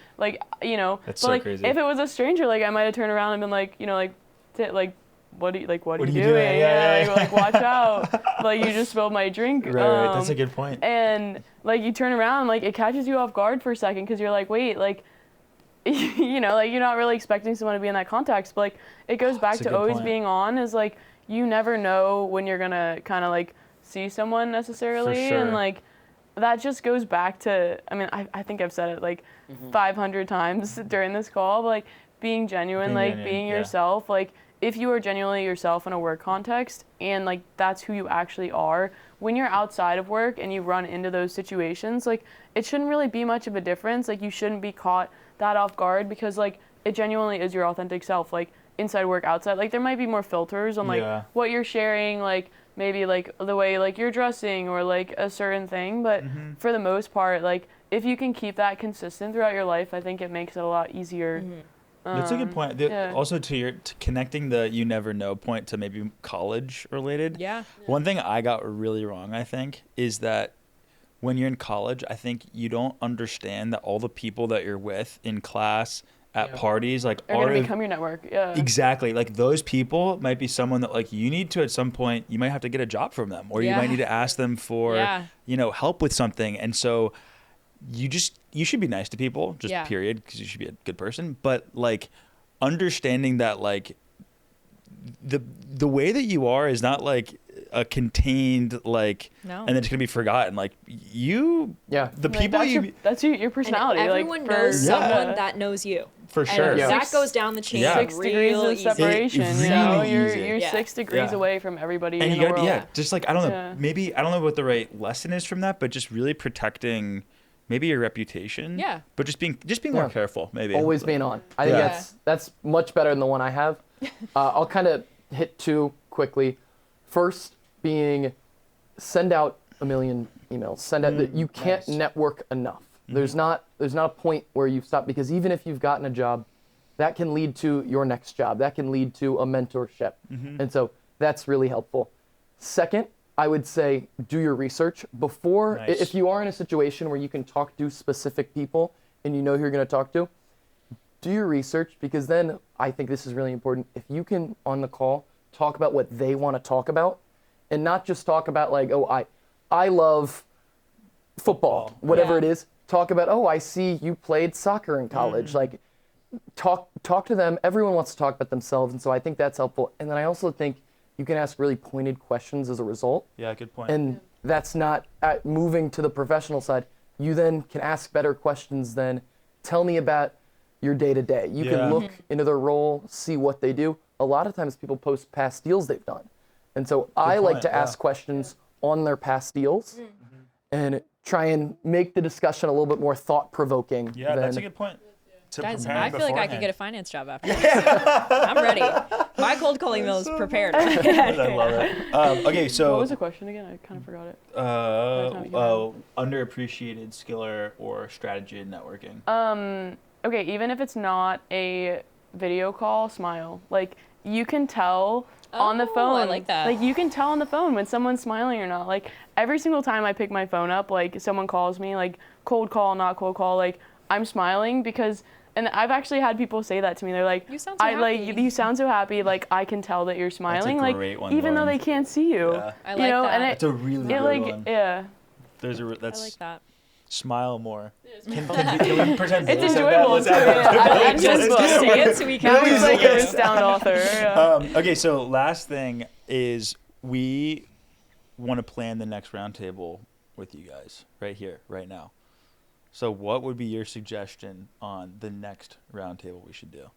you know. That's but so like crazy. if it was a stranger, like I might have turned around and been like, you know, like like what are you What are doing? you doing? Yeah, yeah, like watch out, like you just spilled my drink. Right. That's a good point. And like you turn around, like it catches you off guard for a second because you're like, wait, like you know, like you're not really expecting someone to be in that context, but like it goes back That's a to good always point. being on is like you never know when you're gonna kind of like see someone necessarily, sure. and like that just goes back to, I mean, I think I've said it like 500 times during this call, but like being genuine, Being like genuine, being yeah. yourself, like if you are genuinely yourself in a work context and like that's who you actually are, when you're outside of work and you run into those situations, like it shouldn't really be much of a difference. Like you shouldn't be caught that off guard because like it genuinely is your authentic self. Like inside work, outside, like there might be more filters on like what you're sharing, like maybe like the way like you're dressing or like a certain thing, but for the most part, like if you can keep that consistent throughout your life, I think it makes it a lot easier. That's a good point. Also, to connecting the you never know point to maybe college related. Yeah. One thing I got really wrong, I think, is that when you're in college, I think you don't understand that all the people that you're with in class, at parties, like are going to become your network. Yeah. Exactly. Like those people might be someone that like you need to at some point, you might have to get a job from them, or you might need to ask them for, help with something. And so you should be nice to people, just period, because you should be a good person. But like understanding that like the way that you are is not like a contained like and then it's gonna be forgotten. Like the people that's your personality. And everyone like, knows someone that knows you. For sure. And that goes down the chain. 6 degrees of separation. You're easy. 6 degrees away from everybody and in the world. Just like I don't know, maybe I don't know what the right lesson is from that, but just really protecting maybe your reputation. Yeah. But just being more careful, maybe. Always being on. I think that's much better than the one I have. I'll kind of hit 2 quickly. First being send out a million emails. Send out that you can't network enough. There's not a point where you stop, because even if you've gotten a job, that can lead to your next job. That can lead to a mentorship. And so that's really helpful. Second, I would say do your research before. If you are in a situation where you can talk to specific people and you know who you're going to talk to, do your research, because then I think this is really important. If you can on the call talk about what they want to talk about and not just talk about like, oh, I love football, whatever it is. Talk about, oh, I see you played soccer in college. Like talk to them. Everyone wants to talk about themselves. And so I think that's helpful. And then I also think you can ask really pointed questions as a result. Yeah, good point. And that's not moving to the professional side. You then can ask better questions than tell me about your day-to-day. You can look into their role, see what they do. A lot of times people post past deals they've done. And so I like to ask questions on their past deals and try and make the discussion a little bit more thought-provoking. Yeah, that's a good point. Guys, I feel like I could get a finance job after this. I'm ready. My cold calling email is prepared. I love it. Okay, so what was the question again? I kind of forgot it. Underappreciated skill or strategy in networking. Okay, even if it's not a video call, smile. Like you can tell on the phone. I like that. Like you can tell on the phone when someone's smiling or not. Like every single time I pick my phone up, like someone calls me, like cold call, not cold call, like I'm smiling because. And I've actually had people say that to me. They're like, "You sound so happy. You sound so happy. Like I can tell that you're smiling. That's a like great one, even though Lauren. they can't see you. Yeah. I like that. And It's a really good one. Yeah. I like that. Smile more. Can we pretend? It's Billy said enjoyable. that? I'm just Say it so we can. He's like a sound author. Yeah. Okay, so last thing is we want to plan the next roundtable with you guys right here, right now. So what would be your suggestion on the next roundtable we should do?